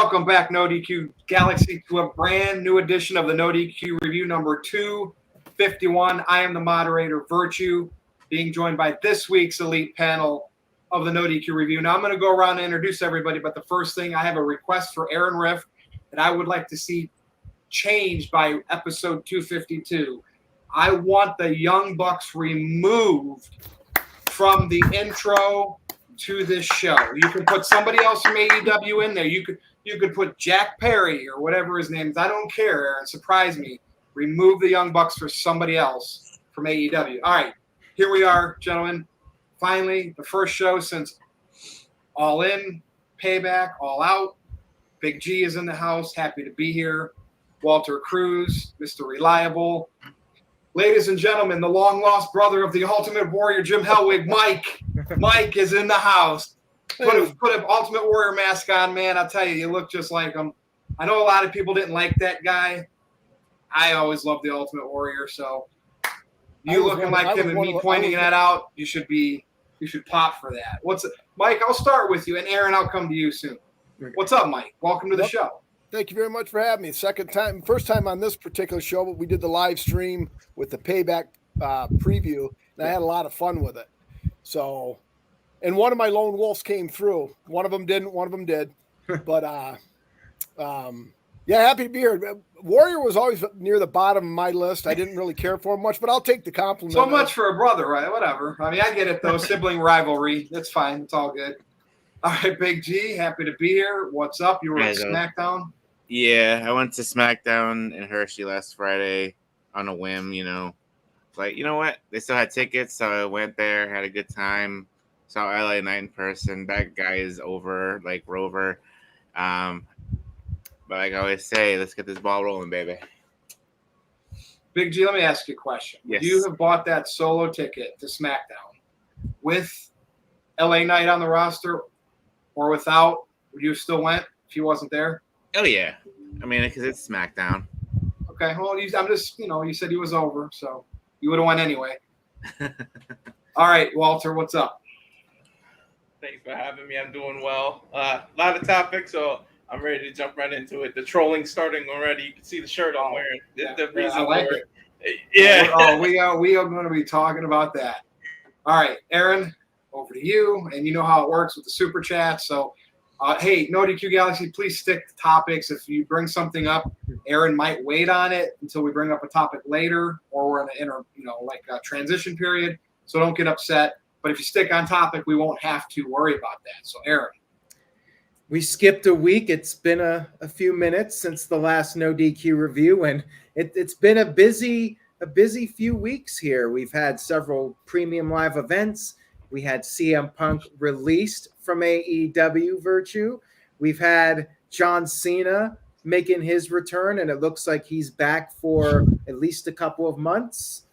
Welcome back, NoDQ Galaxy, to a brand new edition of the NoDQ Review number 251. I am the moderator, Virtue, being joined by this week's elite panel of the NoDQ Review. Now, I'm going to go around and introduce everybody, but the first thing, I have a request for Aaron Riff that I would like to see changed by episode 252. I want the Young Bucks removed from the intro to this show. You can put somebody else from AEW in there. You could put Jack Perry or whatever his name is. I don't care, Aaron. Surprise me. Remove the Young Bucks for somebody else from AEW. All right, here we are, gentlemen. Finally, the first show since All In, Payback, All Out. Big G is in the house. Happy to be here. Walter Cruz, Mr. Reliable. Ladies and gentlemen, the long-lost brother of the Ultimate Warrior, Jim Hellwig, Mike. Mike is in the house. Put an Ultimate Warrior mask on, man. I'll tell you, you look just like him. I know a lot of people didn't like that guy. I always loved the Ultimate Warrior, so you looking like him and me pointing that out, you should pop for that. Mike, I'll start with you, and Aaron, I'll come to you soon. What's up, Mike? Welcome to the show. Thank you very much for having me. First time on this particular show, but we did the live stream with the Payback preview, and I had a lot of fun with it. So, and one of my lone wolves came through. One of them didn't. One of them did. But yeah, happy to be here. Warrior was always near the bottom of my list. I didn't really care for him much, but I'll take the compliment. So much for a brother, right? Whatever. I mean, I get it though. Sibling rivalry. That's fine. It's all good. All right, Big G, happy to be here. What's up? You were at SmackDown? Yeah, I went to SmackDown in Hershey last Friday on a whim, Like, you know what? They still had tickets, so I went there, had a good time. Saw LA Knight in person. That guy is over, like Rover. But like I always say, let's get this ball rolling, baby. Big G, let me ask you a question. Yes. Would you have bought that solo ticket to SmackDown with LA Knight on the roster or without? Would you have still went if he wasn't there? Oh, yeah. I mean, because it's SmackDown. Okay. Well, I'm just, you said he was over, so you would have went anyway. All right, Walter, what's up? Thanks for having me. I'm doing well. A lot of topics, so I'm ready to jump right into it. The trolling's starting already. You can see the shirt I'm wearing. The reason I like for it. Yeah. We are going to be talking about that. All right, Aaron, over to you. And you know how it works with the super chat. So, hey, NoDQ Galaxy, please stick to topics. If you bring something up, Aaron might wait on it until we bring up a topic later, or we're in a transition period. So don't get upset. But if you stick on topic, we won't have to worry about that. So, Aaron. We skipped a week. It's been a few minutes since the last NoDQ review, and it's been a busy few weeks here. We've had several premium live events. We had CM Punk released from AEW Virtue. We've had John Cena making his return, and it looks like he's back for at least a couple of months.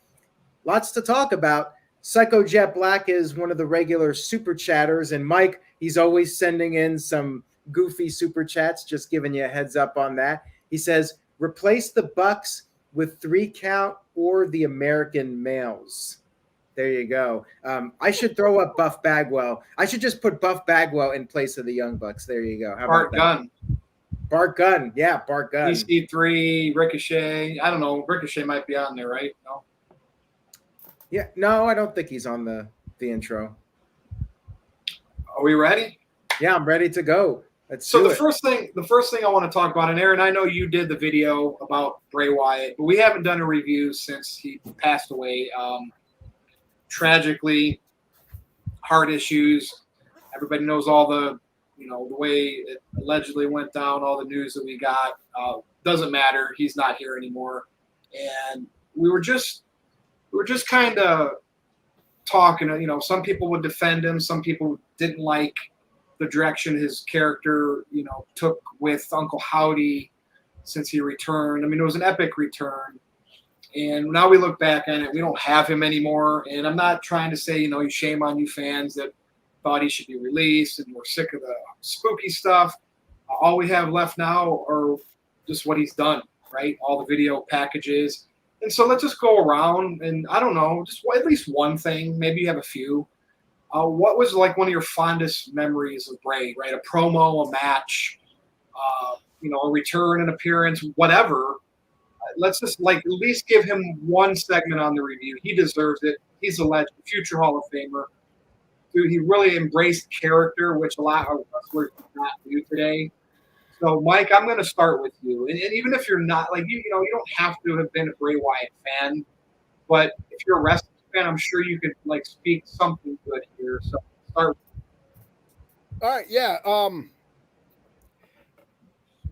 Lots to talk about. Psycho Jet Black is one of the regular super chatters, and Mike, he's always sending in some goofy super chats, just giving you a heads up on that. He says, replace the Bucks with 3 count or the American males. There you go. I should throw up Buff Bagwell. I should just put Buff Bagwell in place of the Young Bucks. There you go. Bart Gunn. Bart Gunn. Yeah, Bart Gunn. EC3, Ricochet. I don't know. Ricochet might be on there, right? No. Yeah. No, I don't think he's on the intro. Are we ready? Yeah, I'm ready to go. The first thing I want to talk about, and Aaron, I know you did the video about Bray Wyatt, but we haven't done a review since he passed away. Tragically, heart issues. Everybody knows all the way it allegedly went down, all the news that we got. Doesn't matter. He's not here anymore. And we were just kind of talking, some people would defend him. Some people didn't like the direction his character, took with Uncle Howdy since he returned. I mean, it was an epic return. And now we look back on it, we don't have him anymore. And I'm not trying to say, shame on you fans that thought he should be released and we're sick of the spooky stuff. All we have left now are just what he's done, right? All the video packages. And so let's just go around and, I don't know, just at least one thing. Maybe you have a few. What was like one of your fondest memories of Bray, right? A promo, a match, a return, an appearance, whatever. Let's just at least give him one segment on the review. He deserves it. He's a legend, future Hall of Famer. Dude, he really embraced character, which a lot of wrestlers do not do today. So, Mike, I'm going to start with you. And even if you're not, you don't have to have been a Bray Wyatt fan, but if you're a wrestling fan, I'm sure you could, speak something good here. So, start. All right, yeah.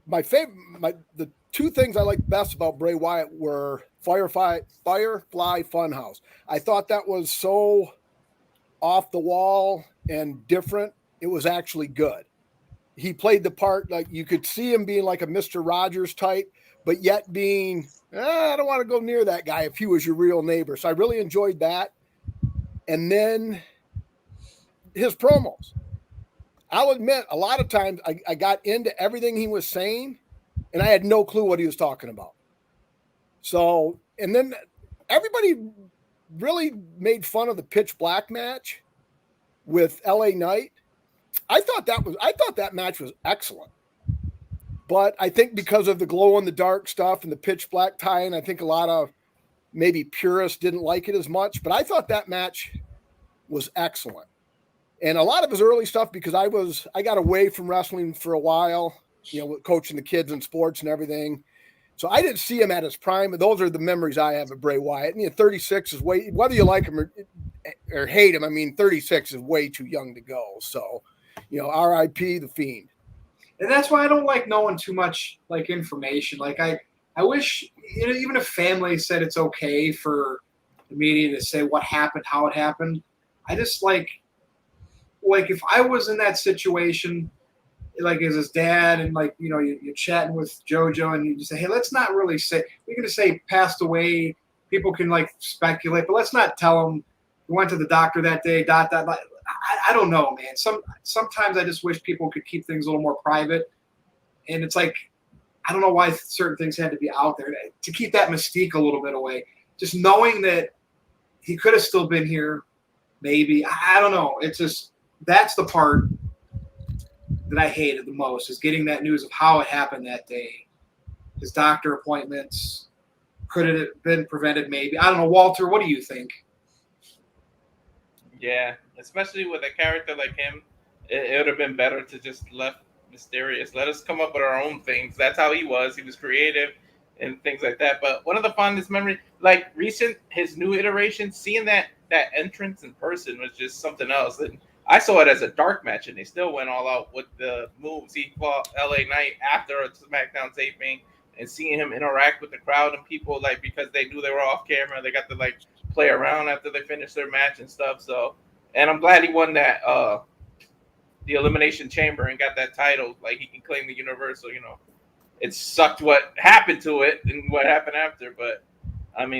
The two things I liked best about Bray Wyatt were Firefly Funhouse. I thought that was so off the wall and different. It was actually good. He played the part, you could see him being like a Mr. Rogers type, but yet being, I don't want to go near that guy if he was your real neighbor. So I really enjoyed that. And then his promos. I'll admit, a lot of times I got into everything he was saying, and I had no clue what he was talking about. So, and then everybody really made fun of the Pitch Black match with LA Knight. I thought that match was excellent. But I think because of the glow in the dark stuff and the Pitch Black tie-in, I think a lot of maybe purists didn't like it as much. But I thought that match was excellent. And a lot of his early stuff, because I got away from wrestling for a while, coaching the kids in sports and everything. So I didn't see him at his prime. But those are the memories I have of Bray Wyatt. 36 is whether you like him or hate him, 36 is way too young to go. So, RIP the Fiend. And that's why I don't like knowing too much information. I wish, even if family said it's okay for the media to say what happened, how it happened, I just if I was in that situation, as his dad, and you're chatting with JoJo, and you just say, hey, let's not really say, we're going to say passed away. People can speculate, but let's not tell them we went to the doctor that day. I don't know, man. Sometimes I just wish people could keep things a little more private. And it's I don't know why certain things had to be out there to keep that mystique a little bit away. Just knowing that he could have still been here, maybe. I don't know. It's just, that's the part that I hated the most, is getting that news of how it happened that day. His doctor appointments, could it have been prevented maybe? I don't know. Walter, what do you think? Yeah, especially with a character like him, it would have been better to just left mysterious. Let us come up with our own things. That's how he was. He was creative and things like that. But one of the fondest memories, his new iteration, seeing that entrance in person was just something else. And I saw it as a dark match, and they still went all out with the moves. He fought LA Knight after a SmackDown taping, and seeing him interact with the crowd and people, because they knew they were off camera, they got to play around after they finished their match and stuff. So, and I'm glad he won that the Elimination Chamber and got that title. He can claim the Universal. It sucked what happened to it and what happened after, but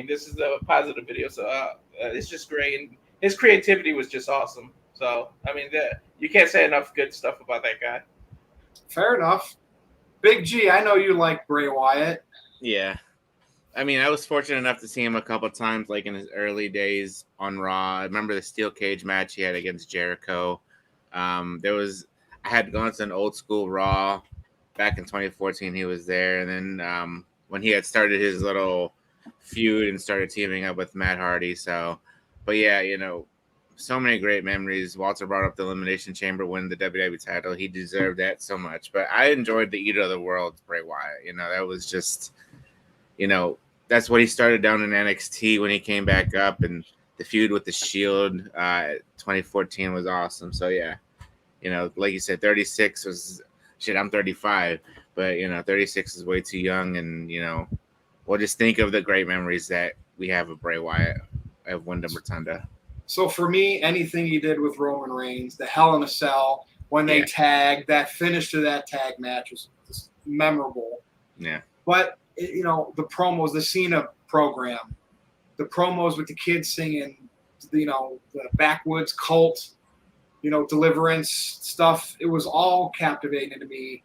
this is a positive video, so it's just great. And his creativity was just awesome. So, you can't say enough good stuff about that guy. Fair enough. Big G, I know you like Bray Wyatt. Yeah. I was fortunate enough to see him a couple times, in his early days on Raw. I remember the steel cage match he had against Jericho. I had gone to an old school Raw back in 2014. He was there. And then when he had started his little feud and started teaming up with Matt Hardy. So, but yeah, so many great memories. Walter brought up the Elimination Chamber, winning the WWE title. He deserved that so much. But I enjoyed the Eater of the World, Bray Wyatt. That was just, that's what he started down in NXT when he came back up. And the feud with the Shield 2014 was awesome. So, yeah, like you said, 36 was – shit, I'm 35. But, 36 is way too young. And, we'll just think of the great memories that we have of Bray Wyatt at Wyndham Rotunda. So for me, anything he did with Roman Reigns, the Hell in a Cell, when they tagged, that finish to that tag match was just memorable. Yeah. But, the promos, the Cena program, the promos with the kids singing, the backwoods cult, deliverance stuff, it was all captivating to me.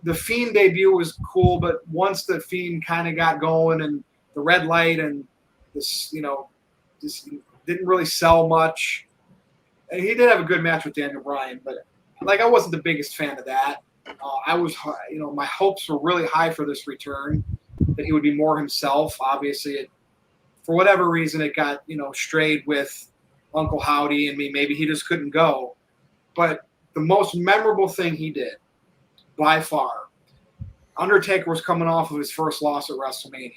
The Fiend debut was cool, but once the Fiend kind of got going and the red light and this, just didn't really sell much. And he did have a good match with Daniel Bryan, but I wasn't the biggest fan of that. My hopes were really high for this return, that he would be more himself. Obviously, for whatever reason, it got, strayed with Uncle Howdy and me. Maybe he just couldn't go. But the most memorable thing he did, by far, Undertaker was coming off of his first loss at WrestleMania.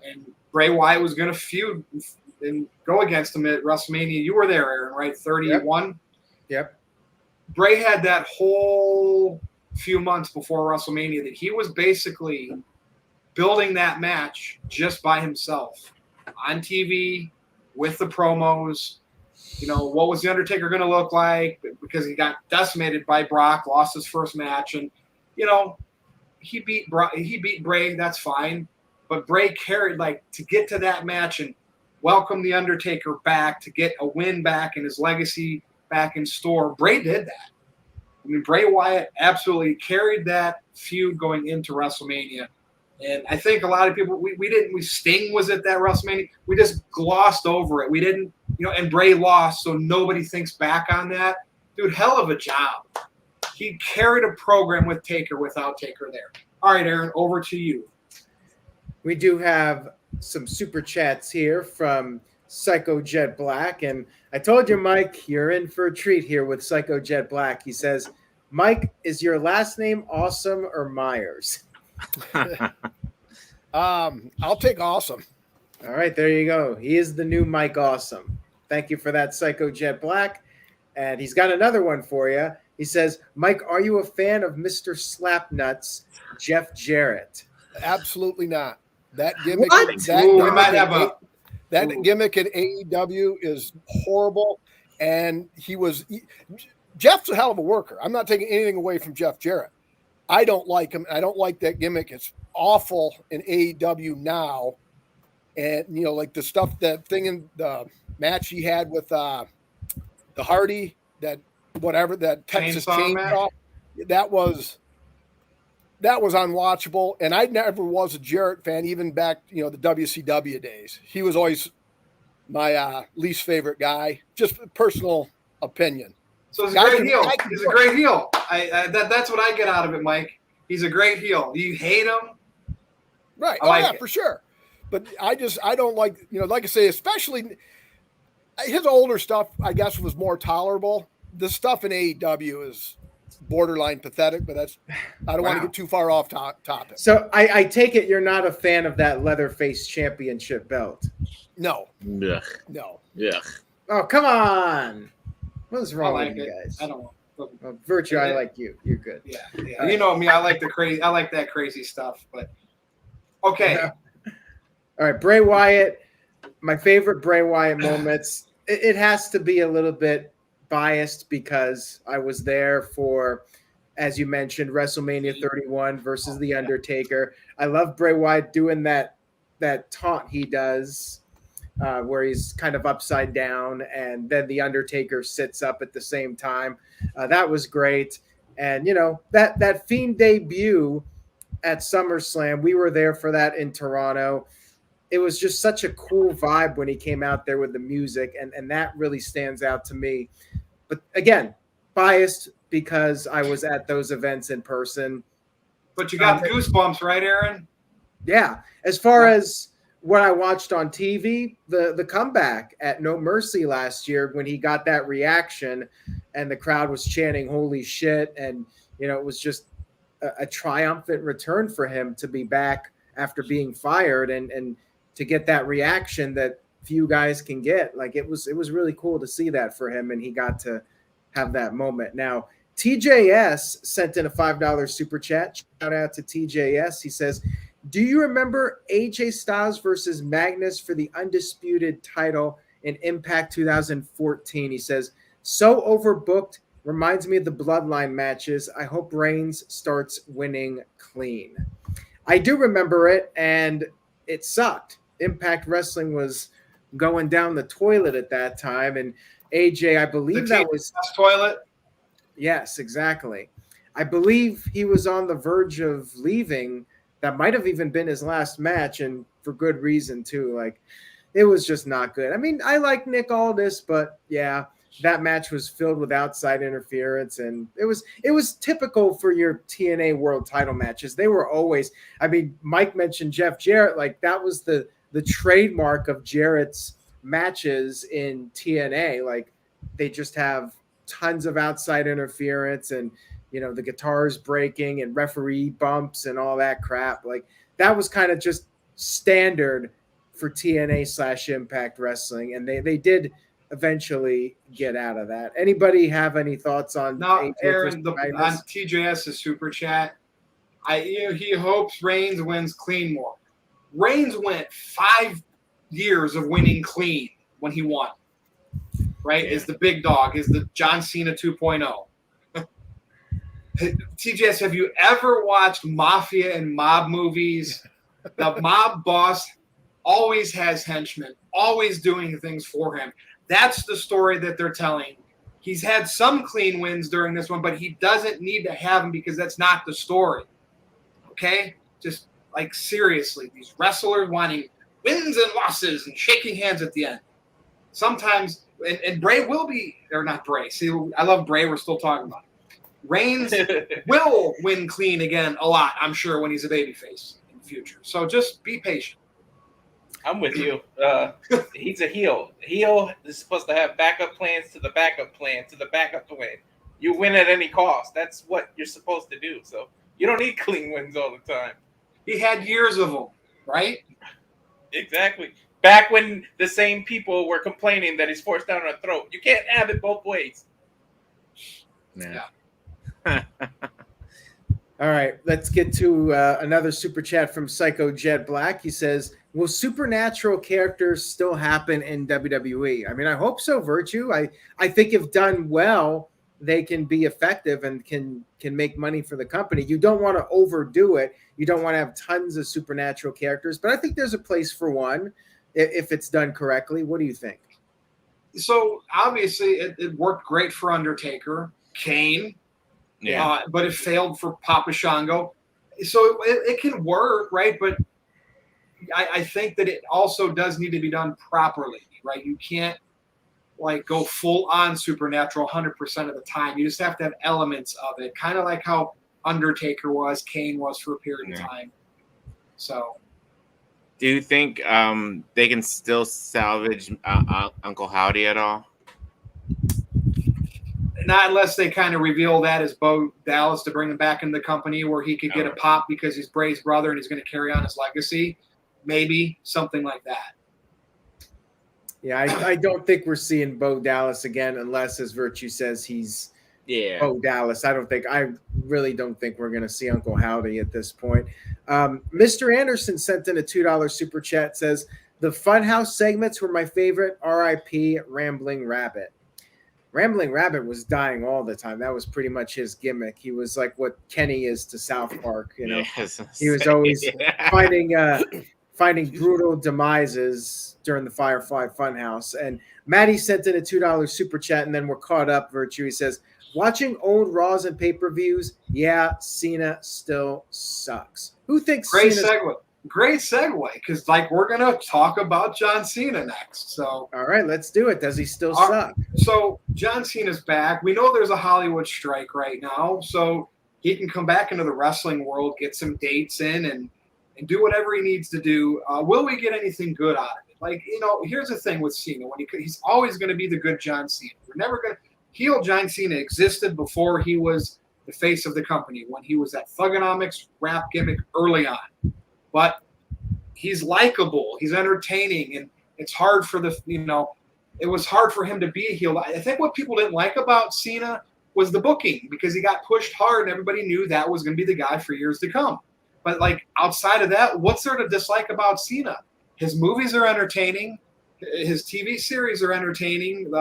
And Bray Wyatt was going to feud and go against him at WrestleMania. You were there, Aaron, right? 31? Yep. Bray had that whole few months before WrestleMania that he was basically building that match just by himself on TV with the promos. What was the Undertaker going to look like? Because he got decimated by Brock, lost his first match, and he beat Bray. That's fine, but Bray carried to get to that match and welcome the Undertaker back, to get a win back and his legacy back in store. Bray did that. I mean, Bray Wyatt absolutely carried that feud going into WrestleMania. And I think a lot of people, Sting was at that WrestleMania. We just glossed over it. We didn't, and Bray lost, so nobody thinks back on that. Dude, hell of a job. He carried a program with Taker without Taker there. All right, Aaron, over to you. We do have some super chats here from Psycho Jet Black. And I told you, Mike, you're in for a treat here with Psycho Jet Black. He says, Mike, is your last name Awesome or Myers? I'll take Awesome. All right, there you go. He is the new Mike Awesome. Thank you for that, Psycho Jet Black. And he's got another one for you. He says, Mike, are you a fan of Mr. Slapnuts, Jeff Jarrett? Absolutely not. That gimmick, gimmick in AEW is horrible. And Jeff's a hell of a worker. I'm not taking anything away from Jeff Jarrett. I don't like him. I don't like that gimmick. It's awful in AEW now. And, that thing in the match he had with the Hardy, that Texas chainsaw, that was unwatchable. And I never was a Jarrett fan, even back, the WCW days. He was always my least favorite guy, just personal opinion. So he's a great heel. He's a great heel. That's what I get out of it, Mike. He's a great heel. You hate him? Right. For sure. But I don't like, like I say, especially his older stuff, I guess, was more tolerable. The stuff in AEW is borderline pathetic, but I don't want to get too far off topic. So I take it you're not a fan of that Leatherface Championship belt? No. Ugh. No. Yeah. Oh, come on. What's wrong with you guys? I don't know. Well, Virtue, I like you. You're good. Yeah. You know me. I like that crazy stuff. But okay. All right, Bray Wyatt. My favorite Bray Wyatt moments. It has to be a little bit biased because I was there for, as you mentioned, WrestleMania 31 versus The Undertaker. I love Bray Wyatt doing that taunt he does. Where he's kind of upside down, and then the Undertaker sits up at the same time. That was great. And, that Fiend debut at SummerSlam, we were there for that in Toronto. It was just such a cool vibe when he came out there with the music, and that really stands out to me. But, again, biased because I was at those events in person. But you got goosebumps, right, Aaron? Yeah. As far as what I watched on TV, the comeback at No Mercy last year when he got that reaction and the crowd was chanting, holy shit. And, it was just a triumphant return for him to be back after being fired and to get that reaction that few guys can get. It was really cool to see that for him. And he got to have that moment. Now, TJS sent in a $5 super chat. Shout out to TJS. He says, do you remember AJ Styles versus Magnus for the undisputed title in Impact 2014? He says, so overbooked, reminds me of the Bloodline matches. I hope Reigns starts winning clean. I do remember it, and it sucked. Impact Wrestling was going down the toilet at that time, and AJ, I believe that was toilet. Yes, exactly. I believe he was on the verge of leaving. That might have even been his last match, and for good reason, too. It was just not good. I mean, I like Nick Aldis, but, yeah, that match was filled with outside interference, and it was typical for your TNA World Title matches. They were always. I mean, Mike mentioned Jeff Jarrett, like that was the trademark of Jarrett's matches in TNA. Like they just have tons of outside interference, and the guitars breaking and referee bumps and all that crap. Like that was kind of just standard for TNA / Impact Wrestling, and they did eventually get out of that. Anybody have any thoughts on Now, Aaron, on TJS's super chat, he hopes Reigns wins clean more. Reigns went 5 years of winning clean when he won. Right? Yeah. Is the big dog, is the John Cena 2.0. TJS, have you ever watched mafia and mob movies? The mob boss always has henchmen, always doing things for him. That's the story that they're telling. He's had some clean wins during this one, but he doesn't need to have them because that's not the story. Okay? Just like seriously, these wrestlers wanting wins and losses and shaking hands at the end. Sometimes, and Bray will be, or not Bray. See, I love Bray. We're still talking about it. Reigns will win clean again a lot, I'm sure, when he's a babyface in the future. So just be patient. I'm with you. He's a heel. Heel is supposed to have backup plans to the backup plan to the backup plan. You win at any cost. That's what you're supposed to do. So you don't need clean wins all the time. He had years of them, right? Exactly. Back when the same people were complaining that he's forced down our throat. You can't have it both ways. Yeah. All right, let's get to another super chat from Psycho Jet Black. He says, will supernatural characters still happen in WWE? I mean, I hope so, Virtue. I think if done well, they can be effective and can make money for the company. You don't want to overdo it. You don't want to have tons of supernatural characters, but I think there's a place for one if it's done correctly. What do you think? So obviously it worked great for Undertaker, Kane, but it failed for Papa Shango. So it can work, right? But I think that it also does need to be done properly, right? You can't like go full on supernatural 100% of the time. You just have to have elements of it, kind of like how Undertaker was, Kane was for a period of time. So, do you think they can still salvage Uncle Howdy at all? Not unless they kind of reveal that as Bo Dallas to bring him back in the company where he could get a pop because he's Bray's brother and he's going to carry on his legacy. Maybe something like that. Yeah, I don't think we're seeing Bo Dallas again unless, as Virtue says, he's Bo Dallas. I really don't think we're going to see Uncle Howdy at this point. Mr. Anderson sent in a $2 super chat, says, the Funhouse segments were my favorite. RIP Rambling Rabbit. Rambling Rabbit was dying all the time. That was pretty much his gimmick. He was like what Kenny is to South Park. Yes. He was always finding brutal demises during the Firefly Funhouse. And Maddie sent in a $2 super chat, and then we're caught up. Virtue. He says, watching old Raws and pay-per-views, Cena still sucks. Who thinks Great segue, because we're gonna talk about John Cena next. So all right, let's do it. Does he still suck? So John Cena's back. We know there's a Hollywood strike right now, so he can come back into the wrestling world, get some dates in, and do whatever he needs to do. Will we get anything good out of it? Here's the thing with Cena: he's always going to be the good John Cena. We're never going to. Heel John Cena existed before he was the face of the company, when he was that Thugonomics rap gimmick early on. But he's likable, he's entertaining, and it's hard for it was hard for him to be a heel. I think what people didn't like about Cena was the booking, because he got pushed hard and everybody knew that was going to be the guy for years to come. But outside of that, what's there to dislike about Cena? His movies are entertaining. His TV series are entertaining.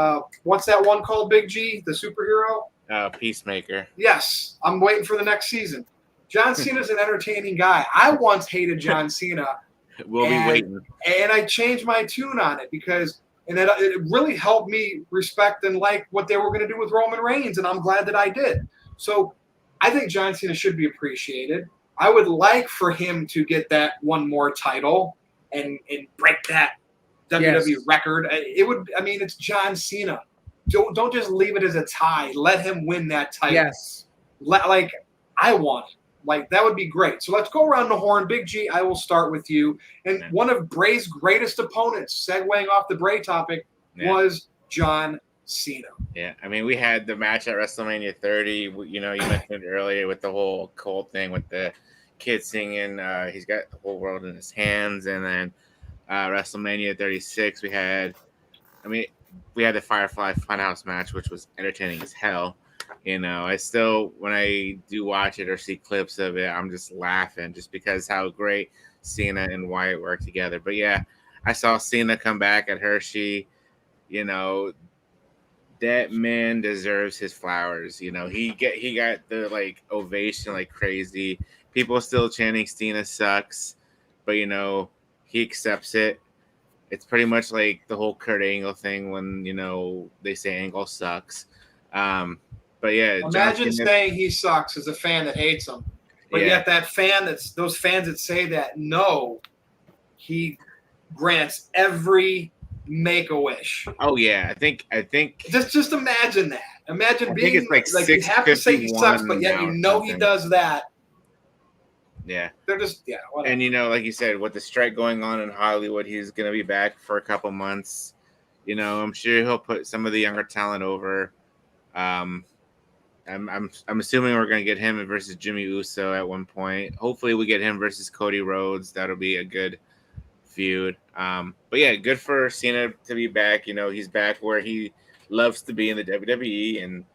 What's that one called, Big G, the superhero? Peacemaker. Yes, I'm waiting for the next season. John Cena's an entertaining guy. I once hated John Cena. We'll be waiting. And I changed my tune on it because it really helped me respect and like what they were going to do with Roman Reigns, and I'm glad that I did. So I think John Cena should be appreciated. I would like for him to get that one more title and break that WWE record. It's John Cena. don't just leave it as a tie. Let him win that title. Yes. I want it. Like, that would be great. So let's go around the horn. Big G, I will start with you. And one of Bray's greatest opponents, segueing off the Bray topic, was John Cena. Yeah, I mean, we had the match at WrestleMania 30. You know, you mentioned earlier with the whole Cole thing with the kid singing. He's got the whole world in his hands. And then WrestleMania 36, we had the Firefly Funhouse match, which was entertaining as hell. You know, I still, when I do watch it or see clips of it, I'm just laughing just because how great Cena and Wyatt work together. But yeah, I saw Cena come back at Hershey. You know, that man deserves his flowers. You know, he got the like ovation like crazy. People still chanting Cena sucks, but you know, he accepts it. It's pretty much like the whole Kurt Angle thing when, you know, they say Angle sucks. But yeah, imagine saying he sucks as a fan that hates him, but yet those fans that say that know he grants every Make-A-Wish. Oh yeah, I think just imagine that. Imagine being it's like you have to say he sucks, but yet you know he does that. Yeah, they're just whatever. And you know, like you said, with the strike going on in Hollywood, he's gonna be back for a couple months. You know, I'm sure he'll put some of the younger talent over. I'm assuming we're gonna get him versus Jimmy Uso at one point. Hopefully, we get him versus Cody Rhodes. That'll be a good feud. But yeah, good for Cena to be back. You know, he's back where he loves to be in the WWE, and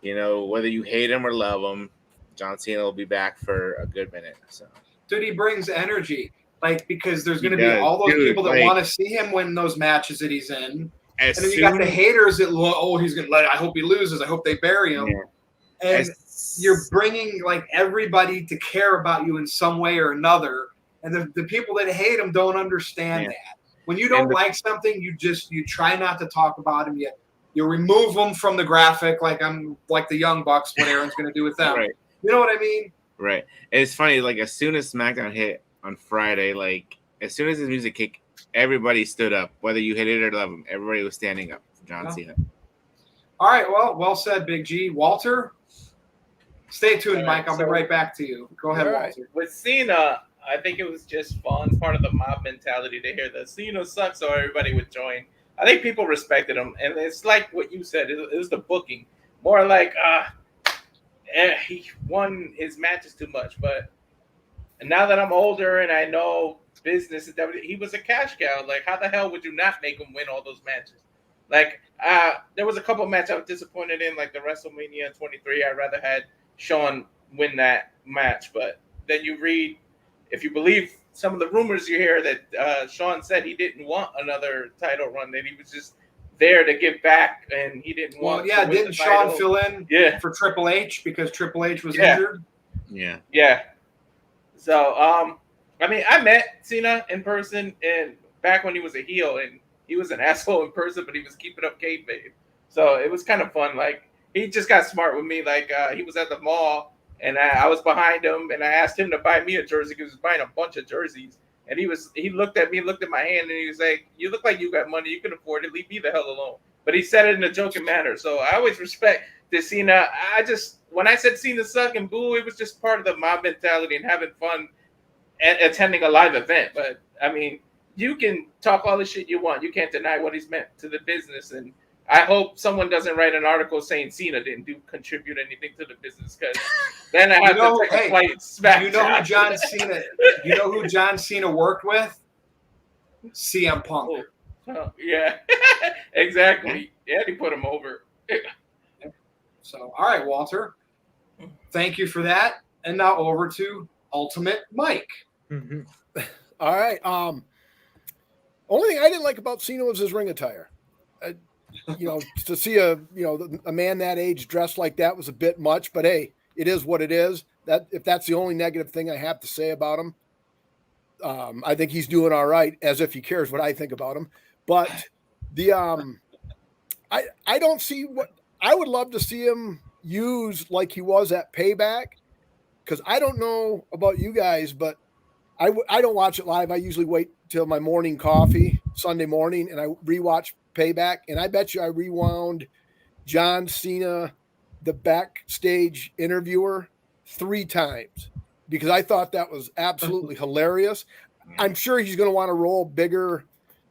you know, whether you hate him or love him, John Cena will be back for a good minute. So, dude, he brings energy, like, because there's going to be all those people that want to see him win those matches that he's in, and then you got the haters that he's going to let. I hope he loses. I hope they bury him. Yeah. And you're bringing like everybody to care about you in some way or another, and the people that hate him don't understand that. When you don't like something, you try not to talk about him. You remove them from the graphic, like the Young Bucks. What Aaron's going to do with them? Right. You know what I mean? Right. And it's funny. Like as soon as SmackDown hit on Friday, like as soon as his music kicked, everybody stood up. Whether you hate it or love him, everybody was standing up for John Cena. All right. Well said, Big G. Walter, stay tuned, Mike. I'll be right back to you. Go ahead, Walter. With Cena, I think it was just fun. It's part of the mob mentality to hear that Cena sucks, so everybody would join. I think people respected him, and it's like what you said. It was the booking, more like he won his matches too much. But now that I'm older and I know business, he was a cash cow. Like, how the hell would you not make him win all those matches? Like, there was a couple of matches I was disappointed in, like the WrestleMania 23. I'd rather had Shawn win that match. But then you read, if you believe some of the rumors you hear, that Shawn said he didn't want another title run, that he was just there to give back, and he didn't want. Well, yeah, didn't Shawn fill in? For Triple H because Triple H was injured. Yeah. So, I mean, I met Cena in person, and back when he was a heel, and he was an asshole in person, but he was keeping up kayfabe. So it was kind of fun. Like, he just got smart with me. Like, he was at the mall, and I was behind him, and I asked him to buy me a jersey because he was buying a bunch of jerseys. And he looked at me, looked at my hand, and he was like, "You look like you got money. You can afford it. Leave me the hell alone." But he said it in a joking manner. So I always respect this Cena. When I said Cena suck and boo, it was just part of the mob mentality and having fun and attending a live event. But I mean, you can talk all the shit you want. You can't deny what he's meant to the business. And I hope someone doesn't write an article saying Cena didn't contribute anything to the business, because then I have to take a flight smack. You know who John Cena worked with? CM Punk. Oh, yeah, exactly. Yeah, he put him over. So, all right, Walter. Thank you for that. And now over to Ultimate Mike. Mm-hmm. All right. Only thing I didn't like about Cena was his ring attire. To see a man that age dressed like that was a bit much, but hey, it is what it is. That if that's the only negative thing I have to say about him, I think he's doing all right, as if he cares what I think about him. But I don't see what I would love to see him use like he was at Payback, because I don't know about you guys, but I don't watch it live. I usually wait till my morning coffee Sunday morning and I rewatch Payback, and I bet you I rewound John Cena, the backstage interviewer, 3 times because I thought that was absolutely hilarious. I'm sure he's going to want to roll bigger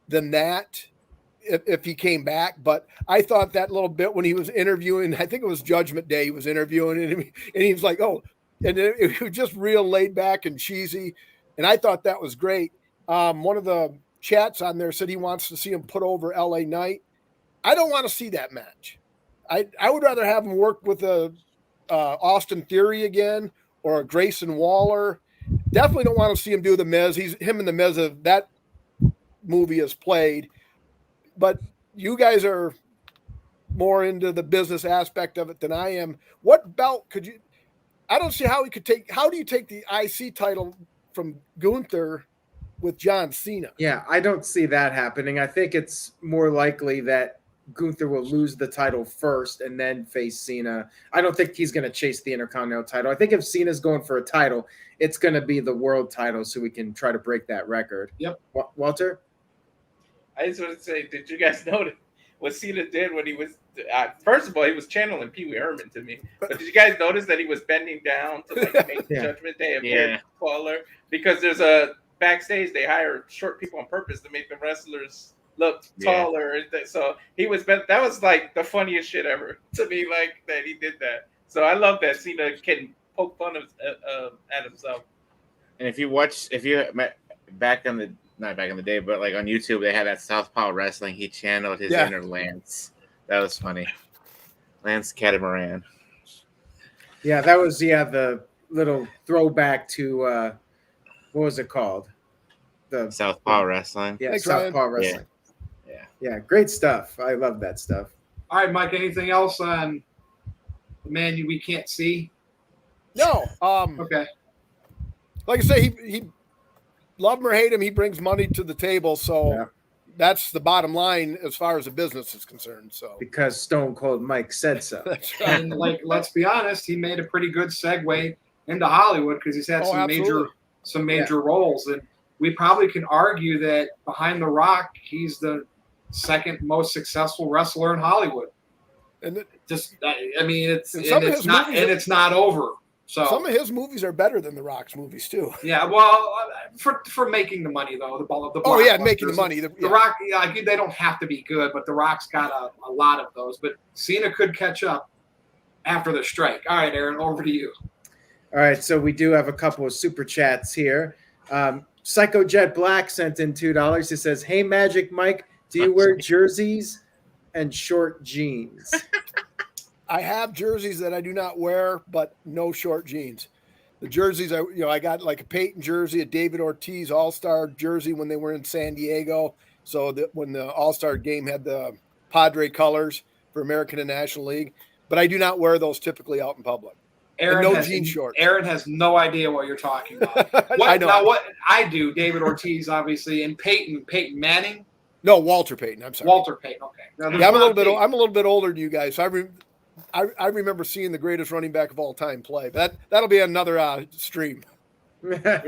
than that if he came back, but I thought that little bit when he was interviewing, I think it was Judgment Day, he was interviewing and he was like, oh, and it was just real laid back and cheesy. And I thought that was great. One of the chats on there said he wants to see him put over LA Knight. I don't want to see that match. I would rather have him work with a Austin Theory again or a Grayson Waller. Definitely don't want to see him do the Miz. Him and the Miz that movie is played. But you guys are more into the business aspect of it than I am. What belt could you? I don't see how he could take. How do you take the IC title from Gunther with John Cena? Yeah, I don't see that happening. I think it's more likely that Gunther will lose the title first and then face Cena. I don't think he's going to chase the Intercontinental title. I think if Cena's going for a title, it's going to be the world title so we can try to break that record. Yep. Walter? I just want to say, did you guys notice what Cena did when he was? First of all, he was channeling Pee Wee Herman to me. But did you guys notice that he was bending down to like make Yeah. Judgment Day appear taller? Because there's a backstage they hire short people on purpose to make the wrestlers look taller. So he was bent. That was like the funniest shit ever to me. Like that he did that. So I love that Cena can poke fun at himself. And if you met back in the not back in the day, but like on YouTube, they had that Southpaw Wrestling. He channeled his inner Lance. That was funny. Lance Catamaran. Yeah, that was the little throwback to what was it called? The Southpaw Wrestling. Yeah, Thanks, Southpaw Ryan. Wrestling. Yeah. Yeah, great stuff. I love that stuff. All right, Mike, anything else on the man we can't see? No. Okay. Like I say, he love him or hate him, he brings money to the table. So that's the bottom line as far as the business is concerned. So Because Stone Cold Mike said so. that's right. And like, let's be honest, he made a pretty good segue into Hollywood because he's had some major roles, and we probably can argue that behind The Rock, he's the second most successful wrestler in Hollywood. And it's not over. So some of his movies are better than The Rock's movies too. yeah, well, for making the money though, the Oh yeah, making the money. The Rock, they don't have to be good, but The Rock's got a lot of those. But Cena could catch up after the strike. All right, Aaron, over to you. All right, so we do have a couple of super chats here. Psycho Jet Black sent in $2. He says, "Hey, Magic Mike, do you wear jerseys and short jeans?" I have jerseys that I do not wear, but no short jeans. The jerseys, I got like a Peyton jersey, a David Ortiz All-Star jersey when they were in San Diego. So that when the All-Star game had the Padre colors for American and National League, but I do not wear those typically out in public. Aaron jean shorts. Aaron has no idea what you're talking about. I know. Now, what I do, David Ortiz, obviously, and Peyton Manning. No, Walter Payton. I'm sorry. Walter Payton. Okay. Now, I'm a little bit older than you guys. So I remember seeing the greatest running back of all time play. But that'll be another stream. Yeah,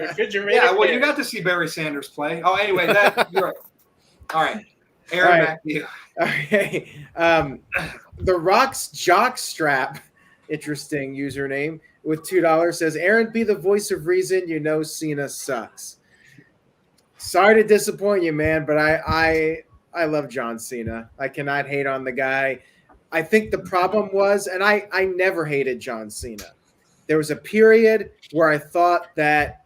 well, you got to see Barry Sanders play. Oh, anyway, you're right. All right, Aaron, back to you. Okay. The Rock's Jockstrap, interesting username, with $2 says, "Aaron, be the voice of reason. You know Cena sucks." Sorry to disappoint you, man, but I love John Cena. I cannot hate on the guy. I think the problem was, and I never hated John Cena. There was a period where I thought that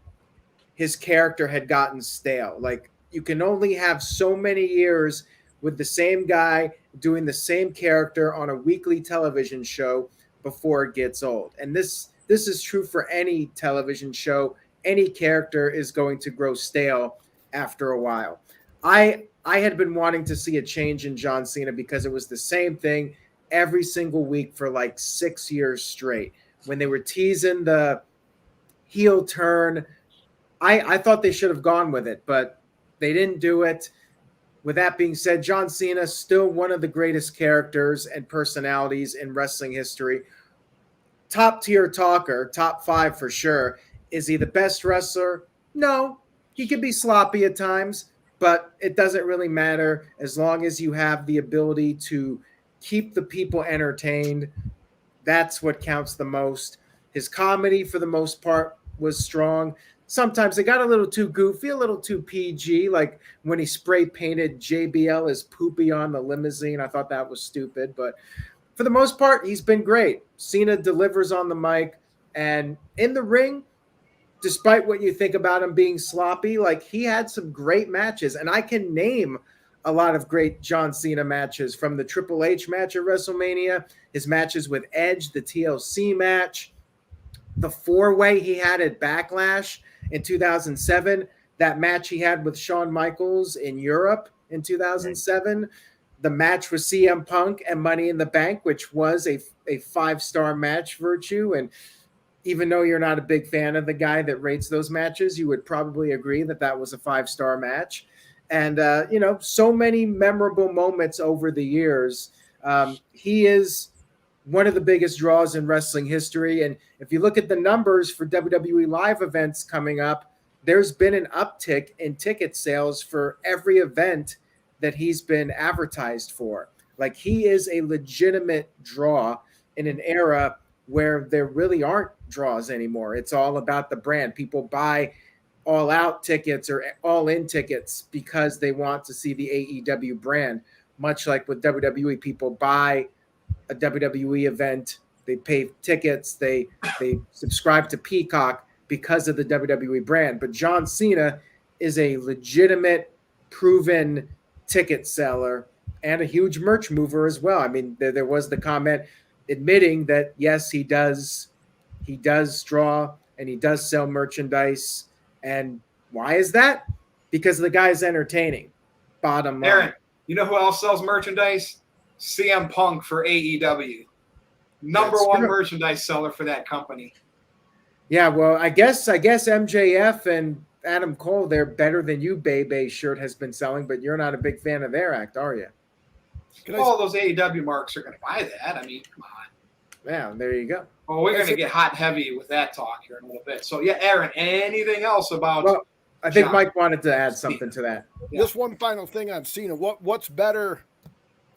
his character had gotten stale. Like, you can only have so many years with the same guy doing the same character on a weekly television show before it gets old. And this is true for any television show. Any character is going to grow stale after a while. I had been wanting to see a change in John Cena because it was the same thing every single week for like 6 years straight. When they were teasing the heel turn, I thought they should have gone with it, but they didn't do it. With that being said, John Cena, still one of the greatest characters and personalities in wrestling history. Top tier talker, top 5 for sure. Is he the best wrestler? No. He can be sloppy at times, but it doesn't really matter as long as you have the ability to keep the people entertained. That's what counts the most. His comedy, for the most part, was strong. Sometimes it got a little too goofy, a little too PG, like when he spray painted JBL as poopy on the limousine. I thought that was stupid, but for the most part, he's been great. Cena delivers on the mic, and in the ring, despite what you think about him being sloppy, like he had some great matches, and I can name a lot of great John Cena matches, from the Triple H match at WrestleMania, his matches with Edge, the TLC match, the four-way he had at Backlash in 2007, that match he had with Shawn Michaels in Europe in 2007, the match with CM Punk and Money in the Bank, which was a 5-star match, Virtue. And even though you're not a big fan of the guy that rates those matches, you would probably agree that that was a 5-star match. And, so many memorable moments over the years. He is one of the biggest draws in wrestling history. And if you look at the numbers for WWE live events coming up, there's been an uptick in ticket sales for every event that he's been advertised for. Like, he is a legitimate draw in an era where there really aren't draws anymore. It's all about the brand. People buy all out tickets or all in tickets because they want to see the AEW brand, much like with WWE. People buy a WWE event, they pay tickets, they subscribe to Peacock because of the WWE brand. But John Cena is a legitimate, proven ticket seller and a huge merch mover as well. I mean, there was the comment admitting that, yes, he does draw and he does sell merchandise. And why is that? Because the guy's entertaining. Bottom line. Aaron, you know who else sells merchandise? CM Punk for AEW. Number one merchandise seller for that company. Yeah, well, I guess MJF and Adam Cole, they're better than you, Bebe shirt has been selling, but you're not a big fan of their act, are you? All those AEW marks are going to buy that. I mean, come on. Yeah, there you go. Well, we're going to get hot and heavy with that talk here in a little bit. So, yeah, Aaron, anything else about Well, I think John? Mike wanted to add something to that. Yeah. Just one final thing on Cena. What's better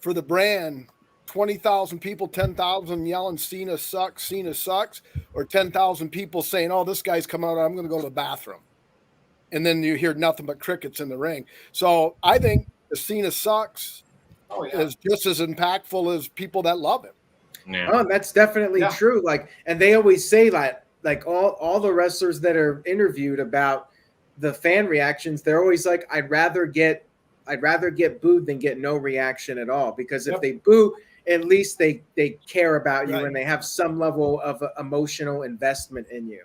for the brand? 20,000 people, 10,000 yelling Cena sucks, or 10,000 people saying, "Oh, this guy's coming out, I'm going to go to the bathroom," and then you hear nothing but crickets in the ring. So I think the Cena sucks is just as impactful as people that love him. Yeah. Oh, that's definitely true. Like, and they always say that, like all the wrestlers that are interviewed about the fan reactions, they're always like, I'd rather get booed than get no reaction at all, because if they boo, at least they care about you and they have some level of emotional investment in you.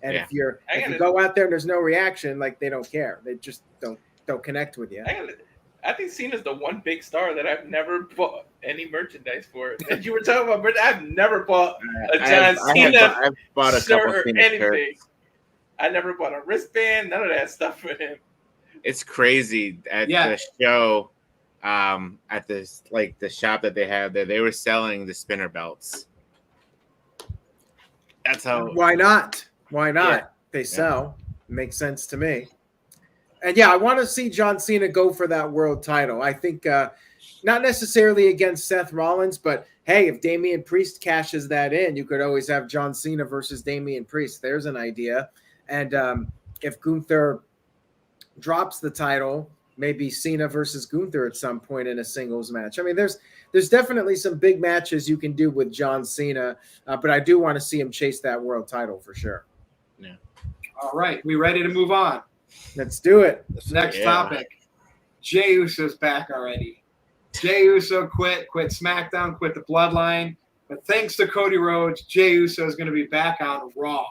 And if you go out there and there's no reaction, like, they don't care. They just don't connect with you. I think Cena's the one big star that I've never bought any merchandise for. And you were talking about, I've never bought a John Cena I've bought a couple shirt or Cena anything. shirts. I never bought a wristband, none of that stuff for him. It's crazy at the show, at this, like, the shop that they have there, they were selling the spinner belts. That's how. Why not? They sell. Makes sense to me. And I want to see John Cena go for that world title. I think not necessarily against Seth Rollins, but hey, if Damian Priest cashes that in, you could always have John Cena versus Damian Priest. There's an idea. And if Gunther drops the title, maybe Cena versus Gunther at some point in a singles match. I mean, there's definitely some big matches you can do with John Cena, but I do want to see him chase that world title for sure. Yeah. All right, we ready to move on? Let's do it. Next topic. Jey Uso's back already. Jey Uso quit SmackDown, quit the Bloodline. But thanks to Cody Rhodes, Jey Uso is going to be back on Raw.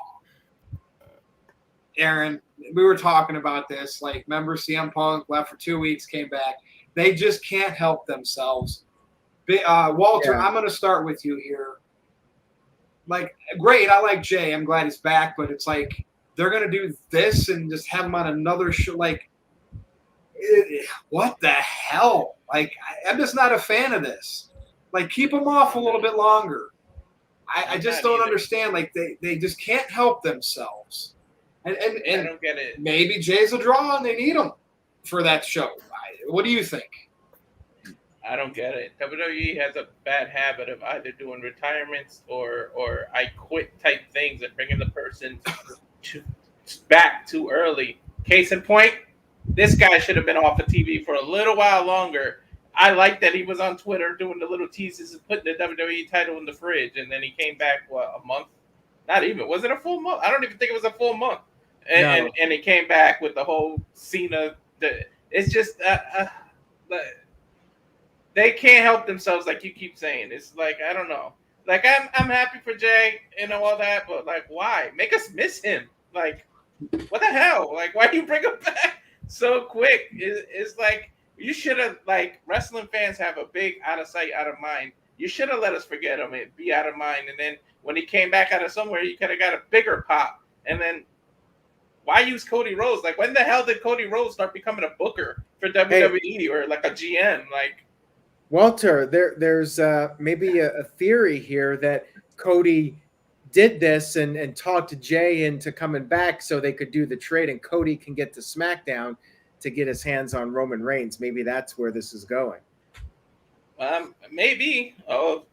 Aaron, we were talking about this. Like, remember CM Punk left for 2 weeks, came back. They just can't help themselves. Walter, I'm going to start with you here. Like, great, I like Jey. I'm glad he's back, but it's like they're going to do this and just have him on another show. Like, what the hell? Like, I'm just not a fan of this. Like, keep him off a little bit longer. I just don't understand. Like, they just can't help themselves. And I don't get it. Maybe Jay's a draw and they need him for that show. What do you think? I don't get it. WWE has a bad habit of either doing retirements or I quit type things and bringing the person to, back too early. Case in point, this guy should have been off of TV for a little while longer. I like that he was on Twitter doing the little teases and putting the WWE title in the fridge, and then he came back, what, a month? Not even. Was it a full month? I don't even think it was a full month. And he came back with the whole Cena. It's just they can't help themselves, like you keep saying. It's like, I don't know. Like, I'm happy for Jey and all that, but like, why? Make us miss him. Like, what the hell? Like, why do you bring him back so quick? It's like, you should have, like, wrestling fans have a big out of sight, out of mind. You should have let us forget him and be out of mind. And then when he came back out of somewhere, you could have got a bigger pop. And then why use Cody Rhodes? Like, when the hell did Cody Rhodes start becoming a booker for WWE or like a GM? Like, Walter, there's maybe a theory here that Cody did this and talked Jey into coming back so they could do the trade and Cody can get to SmackDown to get his hands on Roman Reigns. Maybe that's where this is going. Maybe. Oh,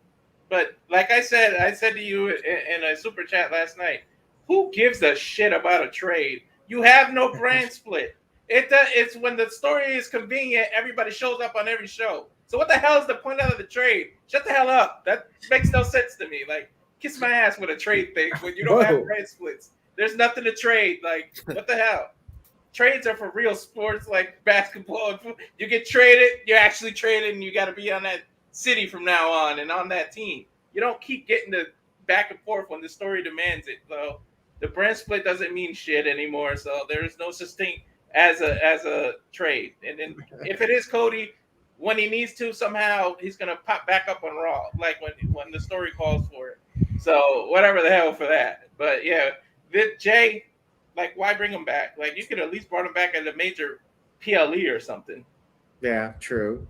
but like I said to you in a super chat last night, who gives a shit about a trade? You have no brand split. It's when the story is convenient, everybody shows up on every show. So what the hell is the point of the trade? Shut the hell up. That makes no sense to me. Like, kiss my ass with a trade thing when you don't have brand splits. There's nothing to trade. Like, what the hell? Trades are for real sports like basketball. You get traded, you're actually traded, and you got to be on that city from now on and on that team. You don't keep getting the back and forth when the story demands it. So the brand split doesn't mean shit anymore. So there is no such thing as a trade. And then if it is Cody, when he needs to, somehow he's gonna pop back up on Raw, like when the story calls for it. So whatever the hell for that. But yeah, Jey, like, why bring him back? Like, you could at least brought him back as a major PLE or something. Yeah, true.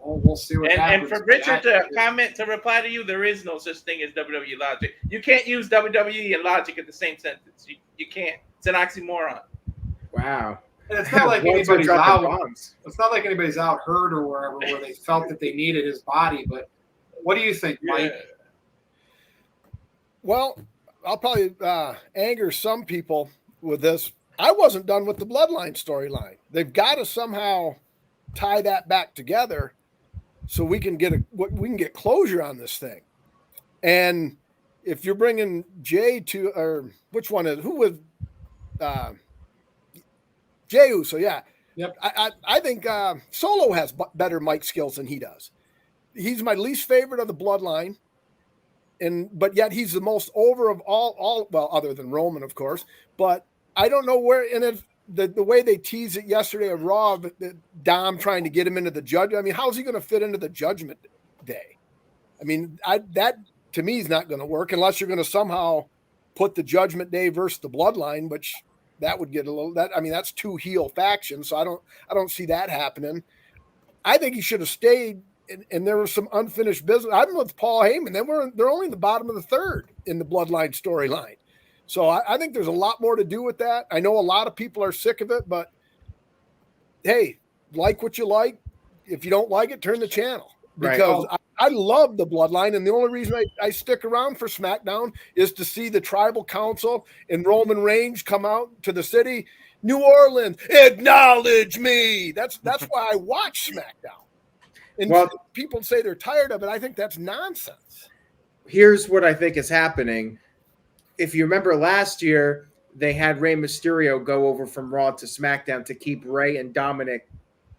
Well, we'll see what happens. And for Richard to reply to you, there is no such thing as WWE logic. You can't use WWE and logic in the same sentence. You can't. It's an oxymoron. Wow. And it's not like anybody's out. It's not like anybody's out hurt or wherever where they felt that they needed his body. But what do you think, Mike? Yeah. Well, I'll probably anger some people with this. I wasn't done with the Bloodline storyline. They've got to somehow tie that back together so we can get closure on this thing. And if you're bringing Jey to, or which one is who was Jey Uso? Yeah. Yep. I think Solo has better mic skills than he does. He's my least favorite of the Bloodline. But yet he's the most over of all well, other than Roman, of course. But I don't know where. And the way they teased it yesterday of Raw, Dom trying to get him into the judge. I mean, how's he going to fit into the Judgment Day? I mean, that to me is not going to work unless you're going to somehow put the Judgment Day versus the Bloodline, which that would get a little. I mean, that's two heel factions, so I don't see that happening. I think he should have stayed. And there was some unfinished business. I'm with Paul Heyman. They're only in the bottom of the third in the Bloodline storyline. So I think there's a lot more to do with that. I know a lot of people are sick of it, but hey, like what you like. If you don't like it, turn the channel. Because I love the Bloodline, and the only reason I stick around for SmackDown is to see the Tribal Council and Roman Reigns come out to the city. New Orleans, acknowledge me. That's why I watch SmackDown. And people say they're tired of it. I think that's nonsense. Here's what I think is happening. If you remember last year, they had Rey Mysterio go over from Raw to SmackDown to keep Rey and Dominic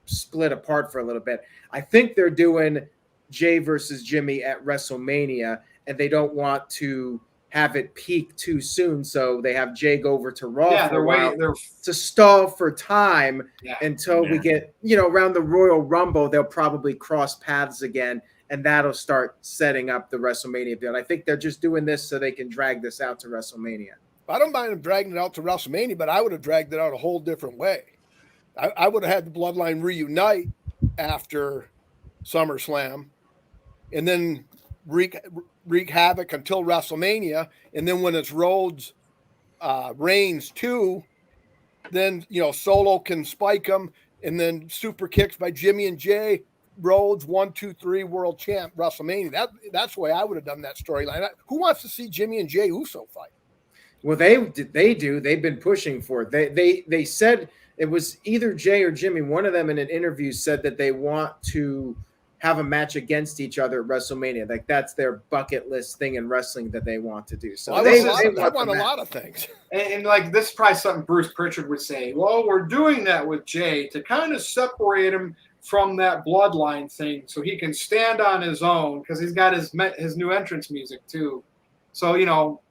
split apart for a little bit. I think they're doing Jey versus Jimmy at WrestleMania, and they don't want to have it peak too soon, so they have Jey go over to Raw for a while to stall for time until we get, around the Royal Rumble, they'll probably cross paths again, and that'll start setting up the WrestleMania build. I think they're just doing this so they can drag this out to WrestleMania. I don't mind them dragging it out to WrestleMania, but I would have dragged it out a whole different way. I would have had the Bloodline reunite after SummerSlam and then wreak havoc until WrestleMania, and then when it's Rhodes Reigns 2, then Solo can spike them, and then super kicks by Jimmy and Jey, Rhodes 1, 2, 3 world champ WrestleMania. That's the way I would have done that storyline. Who wants to see Jimmy and Jey Uso fight? Well, they do. They've been pushing for it. They said it was either Jey or Jimmy. One of them in an interview said that they want to have a match against each other at WrestleMania. Like that's their bucket list thing in wrestling that they want to do. So I want a lot of things. And like this is probably something Bruce Pritchard would say. Well, we're doing that with Jey to kind of separate him from that bloodline thing, so he can stand on his own because he's got his new entrance music too. So we know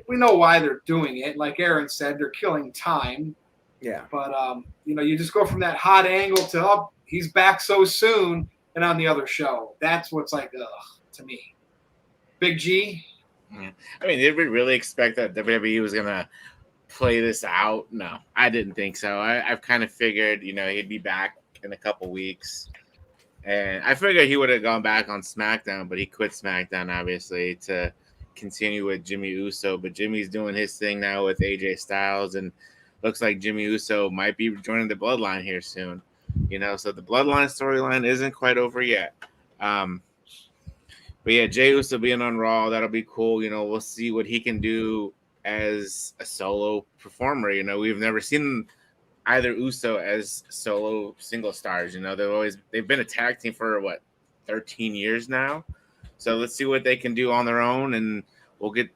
why they're doing it. Like Aaron said, they're killing time. Yeah. But you just go from that hot angle to he's back so soon. And on the other show, that's what's like, ugh, to me. Big G. Yeah. I mean, did we really expect that WWE was gonna play this out? No, I didn't think so. I've kind of figured, he'd be back in a couple weeks, and I figured he would have gone back on SmackDown, but he quit SmackDown obviously to continue with Jimmy Uso. But Jimmy's doing his thing now with AJ Styles, and looks like Jimmy Uso might be joining the Bloodline here soon. So the Bloodline storyline isn't quite over yet. But yeah, Jey Uso being on Raw, that'll be cool. We'll see what he can do as a solo performer. We've never seen either Uso as solo single stars. They've been a tag team for 13 years now. So let's see what they can do on their own, and we'll get.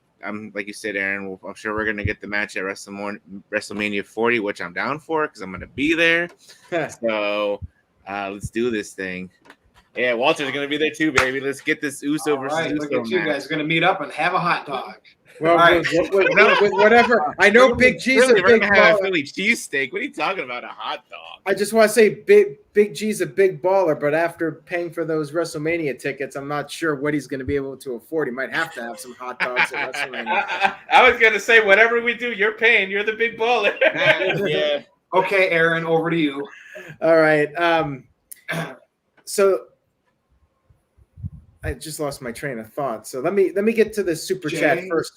Like you said, Aaron, I'm sure we're going to get the match at WrestleMania 40, which I'm down for because I'm going to be there. So let's do this thing. Yeah, Walter's going to be there too, baby. Let's get this Uso versus Uso look at you match. guys going to meet up and have a hot dog. Well, right. with whatever. I know Big G's Really, a we're big going to have a baller. Philly cheesesteak. What are you talking about? A hot dog? I just want to say Big G's a big baller, but after paying for those WrestleMania tickets, I'm not sure what he's going to be able to afford. He might have to have some hot dogs at WrestleMania. I was going to say, whatever we do, you're paying. You're the big baller. Yeah. Okay, Aaron, over to you. All right. So I just lost my train of thought. So let me get to the super chat first.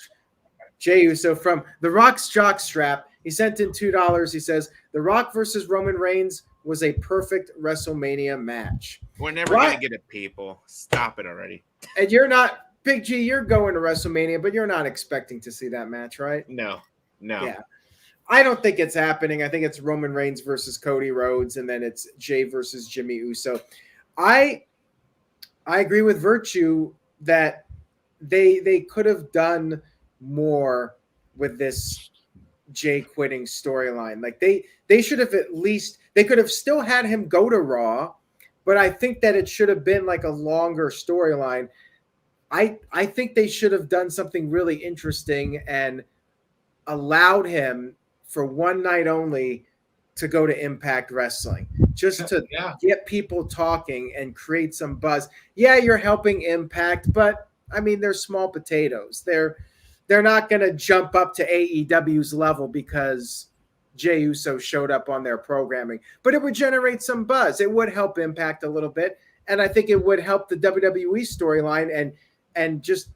Jey Uso from The Rock's Jockstrap. He sent in $2. He says, The Rock versus Roman Reigns was a perfect WrestleMania match. We're never going to get it, people. Stop it already. And you're not, Big G, you're going to WrestleMania, but you're not expecting to see that match, right? No. Yeah. I don't think it's happening. I think it's Roman Reigns versus Cody Rhodes, and then it's Jey versus Jimmy Uso. I agree with Virtue that they could have done more with this Jey quitting storyline. Like they should have they could have still had him go to Raw, but I think that it should have been like a longer storyline. I think they should have done something really interesting and allowed him for one night only to go to Impact Wrestling, just to get people talking and create some buzz. Yeah, you're helping Impact, but I mean, they're small potatoes. They're not going to jump up to AEW's level because Jey Uso showed up on their programming, but it would generate some buzz. It would help Impact a little bit, and I think it would help the WWE storyline and just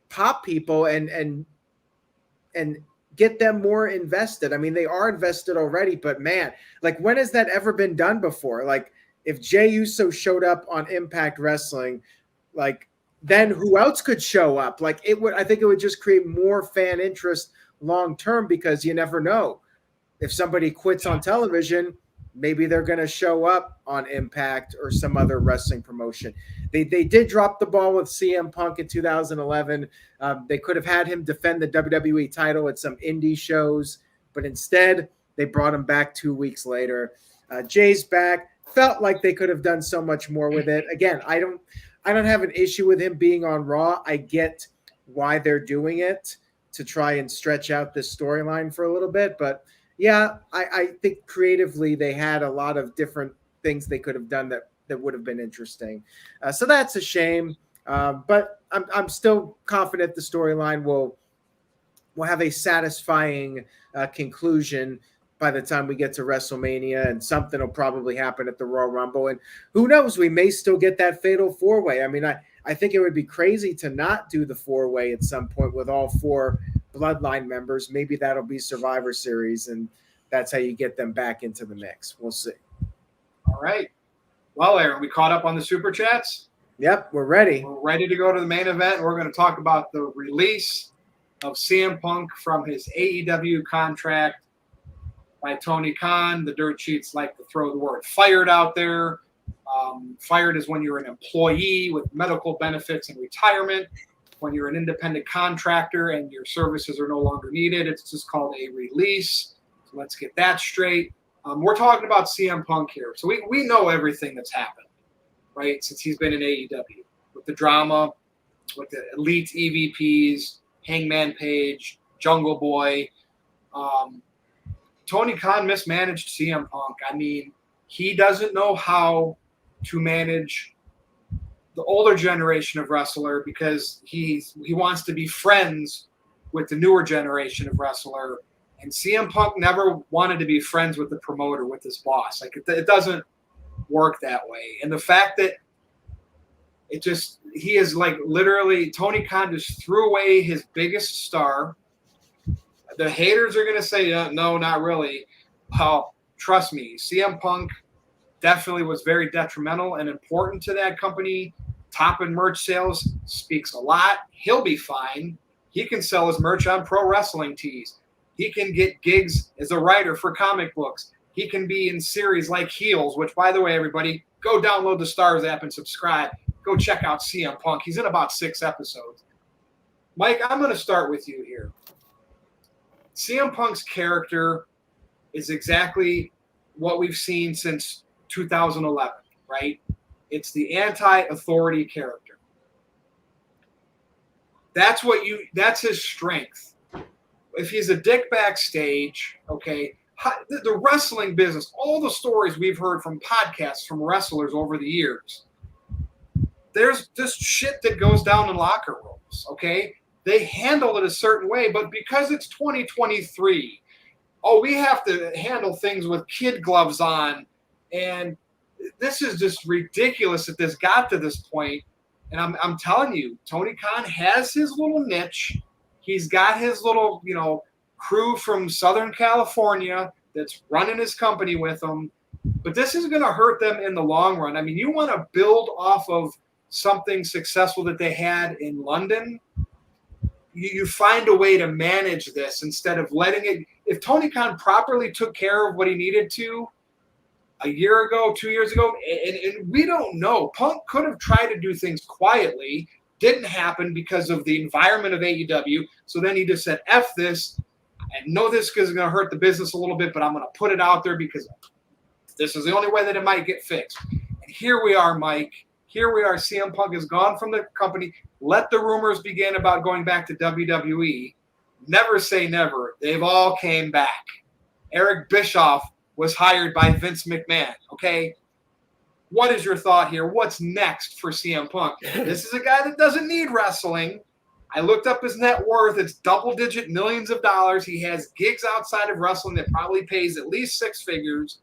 pop people and get them more invested. I mean, they are invested already, but man, like when has that ever been done before? Like if Jey Uso showed up on Impact Wrestling, like then who else could show up? Like I think it would just create more fan interest long-term because you never know. If somebody quits on television, maybe they're going to show up on Impact or some other wrestling promotion. They did drop the ball with CM Punk in 2011. They could have had him defend the WWE title at some indie shows, but instead they brought him back 2 weeks later. Jay's back. Felt like they could have done so much more with it. Again, I don't have an issue with him being on Raw. I get why they're doing it to try and stretch out this storyline for a little bit. But yeah, I think creatively they had a lot of different things they could have done that would have been interesting. So that's a shame. But I'm still confident the storyline will have a satisfying conclusion by the time we get to WrestleMania, and something will probably happen at the Royal Rumble. And who knows, we may still get that fatal four-way. I mean, I think it would be crazy to not do the four-way at some point with all four Bloodline members. Maybe that'll be Survivor Series, and that's how you get them back into the mix. We'll see. All right. Well, Aaron, we caught up on the Super Chats. Yep, we're ready. We're ready to go to the main event. We're going to talk about the release of CM Punk from his AEW contract by Tony Khan. The dirt sheets like to throw the word fired out there. Fired is when you're an employee with medical benefits and retirement. When you're an independent contractor and your services are no longer needed, it's just called a release. So let's get that straight. We're talking about CM Punk here. So we know everything that's happened, right, since he's been in AEW. With the drama, with the elite EVPs, Hangman Page, Jungle Boy. Tony Khan mismanaged CM Punk. I mean, he doesn't know how to manage the older generation of wrestler because he wants to be friends with the newer generation of wrestler. And CM Punk never wanted to be friends with the promoter, with his boss. Like, it doesn't work that way. And the fact that he is like literally, Tony Khan just threw away his biggest star. The haters are going to say, no, not really. Well, trust me, CM Punk definitely was very detrimental and important to that company. Top in merch sales speaks a lot. He'll be fine. He can sell his merch on Pro Wrestling Tees. He can get gigs as a writer for comic books. He can be in series like Heels, which, by the way, everybody, go download the Stars app and subscribe. Go check out CM Punk. He's in about 6 episodes. Mike, I'm going to start with you here. CM Punk's character is exactly what we've seen since 2011, right? It's the anti-authority character. That's his strength. If he's a dick backstage, okay, the wrestling business, all the stories we've heard from podcasts from wrestlers over the years, there's this shit that goes down in locker rooms, okay? They handle it a certain way, but because it's 2023, we have to handle things with kid gloves on, and this is just ridiculous that this got to this point. And I'm telling you, Tony Khan has his little niche. He's got his little, crew from Southern California that's running his company with him. But this is going to hurt them in the long run. I mean, you want to build off of something successful that they had in London. You find a way to manage this instead of letting it. If Tony Khan properly took care of what he needed to a year ago, 2 years ago, and we don't know. Punk could have tried to do things quietly. Didn't happen because of the environment of AEW. So then he just said, F this. I know this is going to hurt the business a little bit, but I'm going to put it out there because this is the only way that it might get fixed. And here we are, Mike. Here we are. CM Punk is gone from the company. Let the rumors begin about going back to WWE. Never say never. They've all came back. Eric Bischoff was hired by Vince McMahon, okay? What is your thought here? What's next for CM Punk? This is a guy that doesn't need wrestling. I looked up his net worth. It's double-digit millions of dollars. He has gigs outside of wrestling that probably pays at least 6 figures.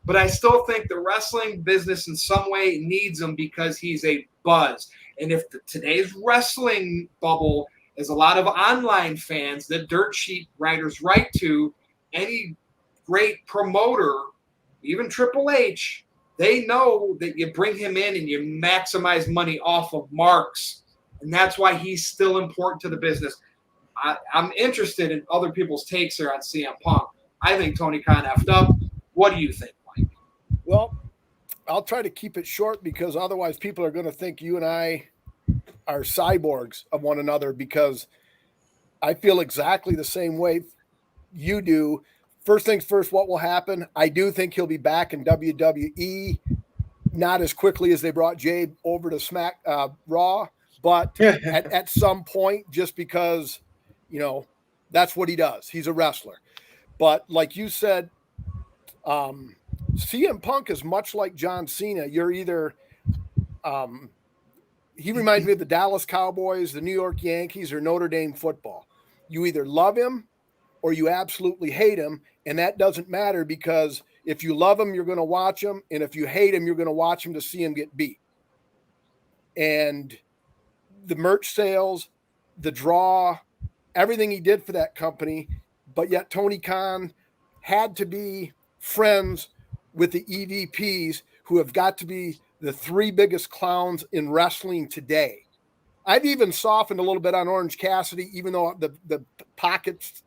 But I still think the wrestling business in some way needs him because he's a buzz. And if today's wrestling bubble is a lot of online fans that dirt sheet writers write to, any great promoter, even Triple H, they know that you bring him in and you maximize money off of marks. And that's why he's still important to the business. I'm interested in other people's takes here on CM Punk. I think Tony Khan effed up. What do you think, Mike? Well, I'll try to keep it short because otherwise people are going to think you and I are cyborgs of one another because I feel exactly the same way you do. First things first, what will happen? I do think he'll be back in WWE, not as quickly as they brought Jey over to Raw, but at some point, just because, that's what he does. He's a wrestler. But like you said, CM Punk is much like John Cena. You're either he reminds me of the Dallas Cowboys, the New York Yankees, or Notre Dame football. You either love him or you absolutely hate him, and that doesn't matter because if you love him, you're going to watch him, and if you hate him, you're going to watch him to see him get beat. And the merch sales, the draw, everything he did for that company, but yet Tony Khan had to be friends with the EVPs who have got to be the 3 biggest clowns in wrestling today. I've even softened a little bit on Orange Cassidy, even though the pockets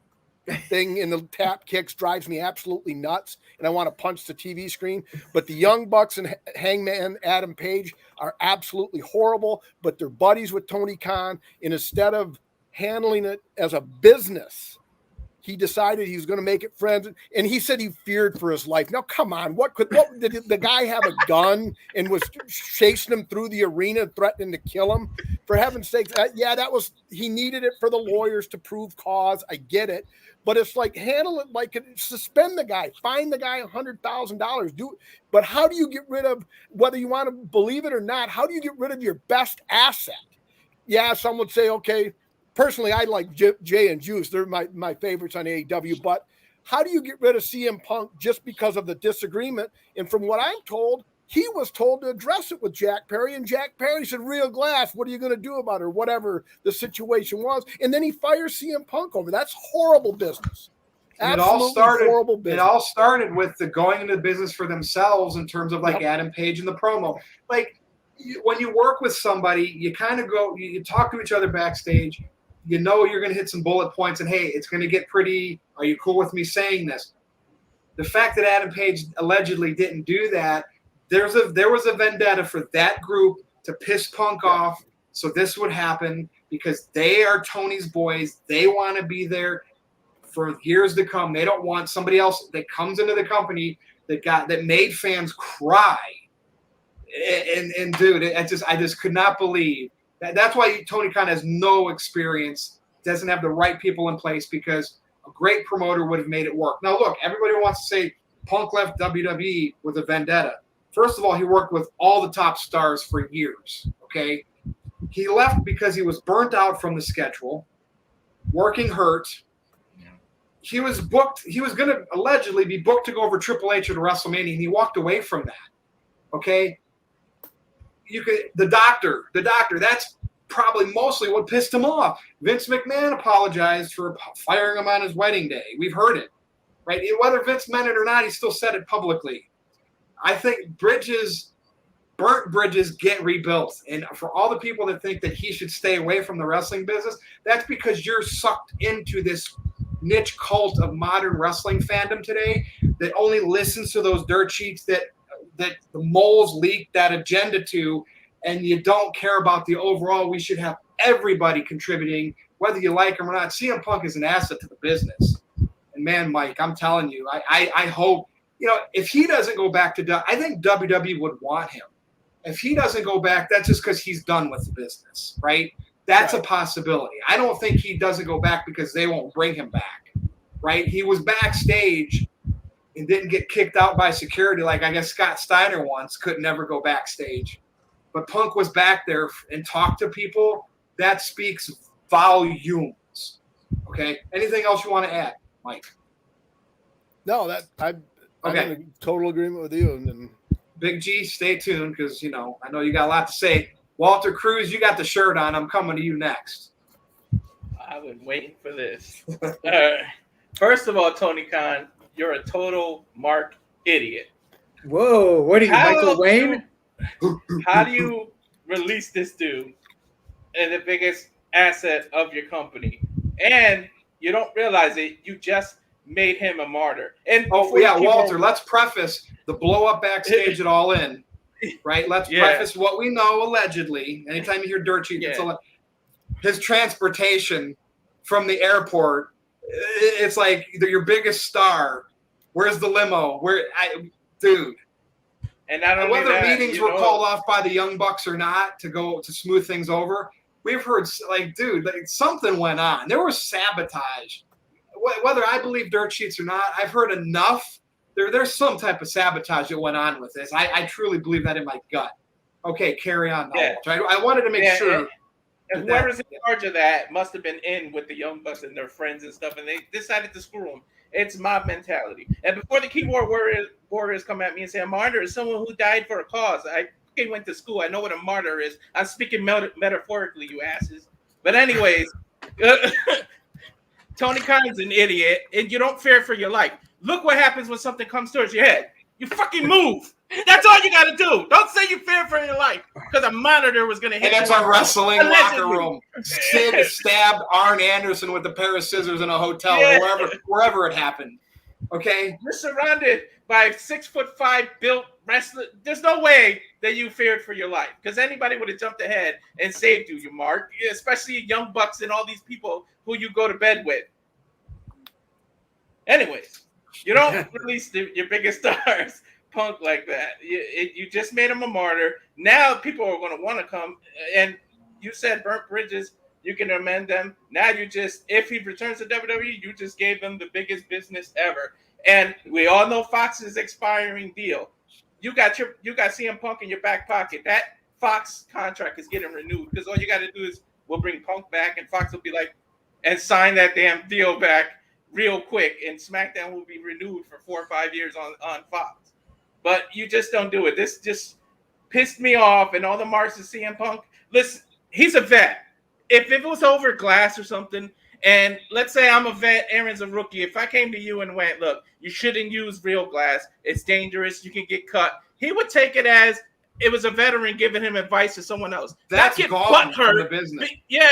thing in the tap kicks drives me absolutely nuts, and I want to punch the TV screen. But the Young Bucks and Hangman Adam Page are absolutely horrible, but they're buddies with Tony Khan, and instead of handling it as a business, he decided he was going to make it friends, and he said he feared for his life. Now, come on, what did the guy have a gun and was chasing him through the arena, threatening to kill him? For heaven's sake, he needed it for the lawyers to prove cause. I get it, but it's like handle it like suspend the guy, fine the guy $100,000. But how do you get rid of, whether you want to believe it or not? How do you get rid of your best asset? Yeah, some would say, okay. Personally, I like Jay and Juice. They're my favorites on AEW. But how do you get rid of CM Punk just because of the disagreement? And from what I'm told, he was told to address it with Jack Perry. And Jack Perry said, real glass, what are you going to do about it? Or whatever the situation was. And then he fires CM Punk over. That's horrible business. Horrible business. It all started with the going into business for themselves in terms of like Adam Page and the promo. Like when you work with somebody, you kind of you talk to each other backstage. You know you're going to hit some bullet points and, hey, it's going to get pretty. Are you cool with me saying this? The fact that Adam Page allegedly didn't do that, there was a vendetta for that group to piss Punk off so this would happen because they are Tony's boys. They want to be there for years to come. They don't want somebody else that comes into the company that made fans cry. And dude, I just could not believe. That's why Tony Khan has no experience, doesn't have the right people in place, because a great promoter would have made it work. Now, look, everybody wants to say Punk left WWE with a vendetta. First of all, he worked with all the top stars for years, okay? He left because he was burnt out from the schedule, working hurt. He was booked. He was going to allegedly be booked to go over Triple H at WrestleMania, and he walked away from that, okay? The doctor, that's probably mostly what pissed him off. Vince McMahon apologized for firing him on his wedding day. We've heard it, right? Whether Vince meant it or not, he still said it publicly. I think burnt bridges get rebuilt. And for all the people that think that he should stay away from the wrestling business, that's because you're sucked into this niche cult of modern wrestling fandom today that only listens to those dirt sheets that the moles leak that agenda to, and you don't care about the overall. We should have everybody contributing, whether you like them or not. CM Punk is an asset to the business. And man, Mike, I'm telling you, I hope, if he doesn't go back to, I think WWE would want him. If he doesn't go back, that's just because he's done with the business, right? That's a possibility. I don't think he doesn't go back because they won't bring him back, right? He was backstage and didn't get kicked out by security like I guess Scott Steiner once, could never go backstage. But Punk was back there and talked to people. That speaks volumes. Okay? Anything else you want to add, Mike? No, I'm in total agreement with you. And Big G, stay tuned because, I know you got a lot to say. Walter Cruz, you got the shirt on. I'm coming to you next. I've been waiting for this. First of all, Tony Khan, you're a total mark idiot. Whoa, what are you, Michael Wayne? How do you release this dude and the biggest asset of your company? And you don't realize it, you just made him a martyr. And Walter, let's preface the blow up backstage at All In, right? Let's preface what we know allegedly. Anytime you hear dirt sheet, his transportation from the airport, it's like your biggest star. Where's the limo? Dude. And not only whether that, meetings were called off by the Young Bucks or not to go to smooth things over, we've heard something went on. There was sabotage. Whether I believe dirt sheets or not, I've heard enough. There's some type of sabotage that went on with this. I truly believe that in my gut. Okay, carry on. Yeah. I wanted to make sure. And whoever's in charge of that must have been in with the Young Bucks and their friends and stuff, and they decided to screw them. It's mob mentality. And before the keyboard warriors come at me and say a martyr is someone who died for a cause, I went to school. I know what a martyr is. I'm speaking metaphorically, you asses. But anyways, Tony Khan's an idiot, and you don't fear for your life. Look what happens when something comes towards your head. You fucking move. That's all you got to do. Don't say you feared for your life because a monitor was going to hit And it's you. a wrestling locker Allegedly. room. Sid stabbed Arn Anderson with a pair of scissors in a hotel, Yeah. wherever it happened. Okay? You're surrounded by 6'5" built wrestler. There's no way that you feared for your life because anybody would have jumped ahead and saved you, you Mark. Especially Young Bucks and all these people who you go to bed with. Anyways, you don't release your biggest stars, Punk, like that. You just made him a martyr. Now people are going to want to come. And you said burnt bridges. You can amend them. Now if he returns to WWE, you just gave them the biggest business ever. And we all know Fox's expiring deal. You got CM Punk in your back pocket. That Fox contract is getting renewed because all you got to do is we'll bring Punk back, and Fox will be like, and sign that damn deal back real quick, and SmackDown will be renewed for 4 or 5 years on Fox. But you just don't do it. This just pissed me off, and all the marks of CM Punk. Listen, he's a vet. If it was over glass or something, and let's say I'm a vet, Aaron's a rookie. If I came to you and went, look, you shouldn't use real glass. It's dangerous. You can get cut. He would take it as it was a veteran giving him advice to someone else. That's not get gone butt from the hurt. business. Yeah.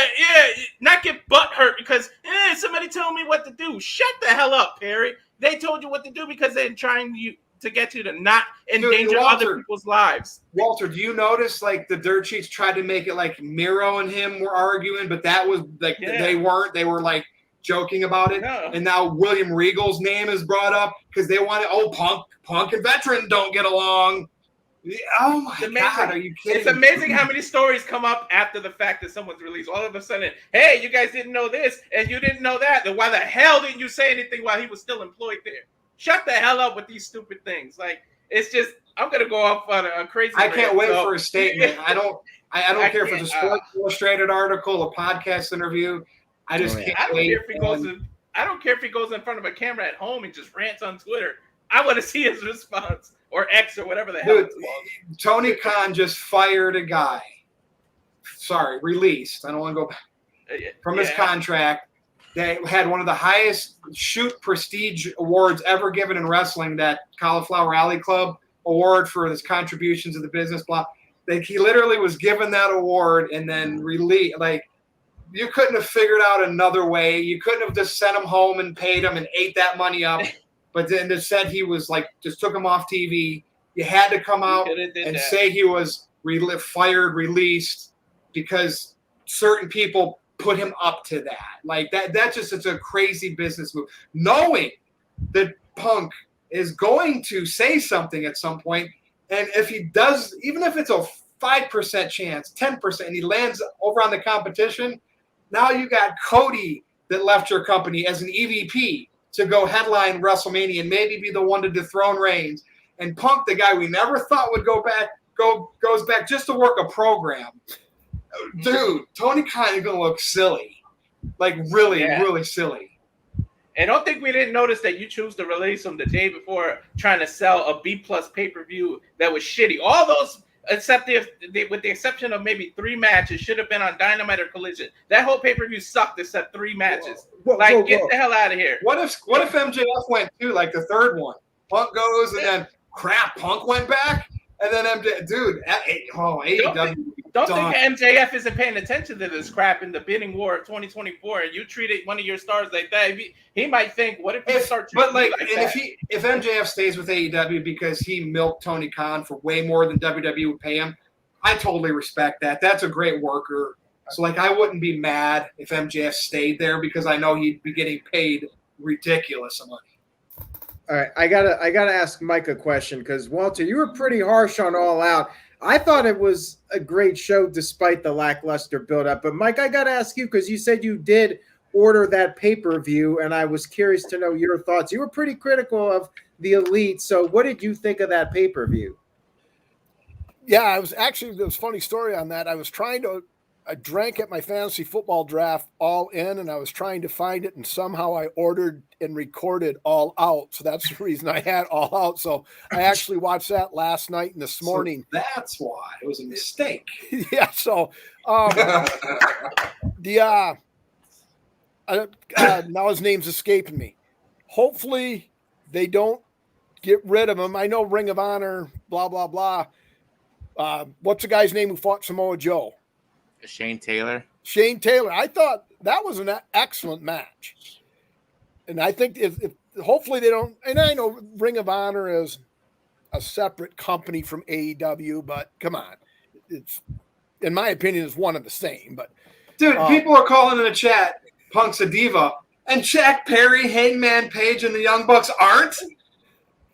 Not get butt hurt because somebody told me what to do. Shut the hell up, Perry. They told you what to do because they're trying to get you to not endanger other people's lives. Walter, do you notice like the dirt sheets tried to make it like Miro and him were arguing, but that was like they weren't. They were like joking about it. No. And now William Regal's name is brought up because they wanted Punk and veteran don't get along. Oh my God, are you kidding? It's amazing how many stories come up after the fact that someone's released. All of a sudden, hey, you guys didn't know this and you didn't know that. Then why the hell didn't you say anything while he was still employed there? Shut the hell up with these stupid things. Like, it's just, I'm gonna go off on a crazy. I can't wait for a statement. I don't care if it's a Sports Illustrated article, a podcast interview. I just can't wait. I don't care if he goes in front of a camera at home and just rants on Twitter. I want to see his response or X or whatever the hell it's called. Tony Khan just fired a guy. Sorry, released. I don't want to go back from his contract. They had one of the highest shoot prestige awards ever given in wrestling, that Cauliflower Alley Club award for his contributions to the business. Blah. Like, he literally was given that award and then released. Like, you couldn't have figured out another way. You couldn't have just sent him home and paid him and ate that money up. But then they said he was like, just took him off TV. You had to come out and say he was fired, released, because certain people put him up to that. Like it's a crazy business move. Knowing that Punk is going to say something at some point, and if he does, even if it's a 5% chance, 10%, and he lands over on the competition, now you got Cody that left your company as an EVP to go headline WrestleMania and maybe be the one to dethrone Reigns. And Punk, the guy we never thought would goes back just to work a program. Dude, Tony Khan is gonna look silly, like really silly. And don't think we didn't notice that you chose to release him the day before, trying to sell a B+ pay-per-view that was shitty. All those, except with the exception of maybe 3 matches, should have been on Dynamite or Collision. That whole pay-per-view sucked except 3 matches. Get the hell out of here. What if MJF went too, like the third one? Punk goes and then Punk went back. And then MJF, dude, AEW. Don't think MJF isn't paying attention to this crap in the bidding war of 2024, and you treated one of your stars like that. He might think, what if he starts? But if MJF stays with AEW because he milked Tony Khan for way more than WWE would pay him, I totally respect that. That's a great worker. So I wouldn't be mad if MJF stayed there because I know he'd be getting paid ridiculous money. All right, I gotta ask Mike a question because Walter, you were pretty harsh on All Out. I thought it was a great show despite the lackluster build-up. But Mike, I gotta ask you because you said you did order that pay-per-view, and I was curious to know your thoughts. You were pretty critical of the Elite, so what did you think of that pay-per-view? Yeah, there was a funny story on that. I drank at my fantasy football draft All In, and I was trying to find it, and somehow I ordered and recorded All Out. So that's the reason I had All Out. So I actually watched that last night and this morning. So that's why it was a mistake. Yeah. So now his name's escaping me. Hopefully they don't get rid of him. I know Ring of Honor, blah, blah, blah. What's the guy's name who fought Samoa Joe? Shane Taylor. Shane Taylor. I thought that was an excellent match. And I think if hopefully they don't, and I know Ring of Honor is a separate company from AEW, but come on. It's, in my opinion, is one of the same. But dude, people are calling in the chat, Punk's a diva. And Jack Perry, Hangman Page, and the Young Bucks aren't?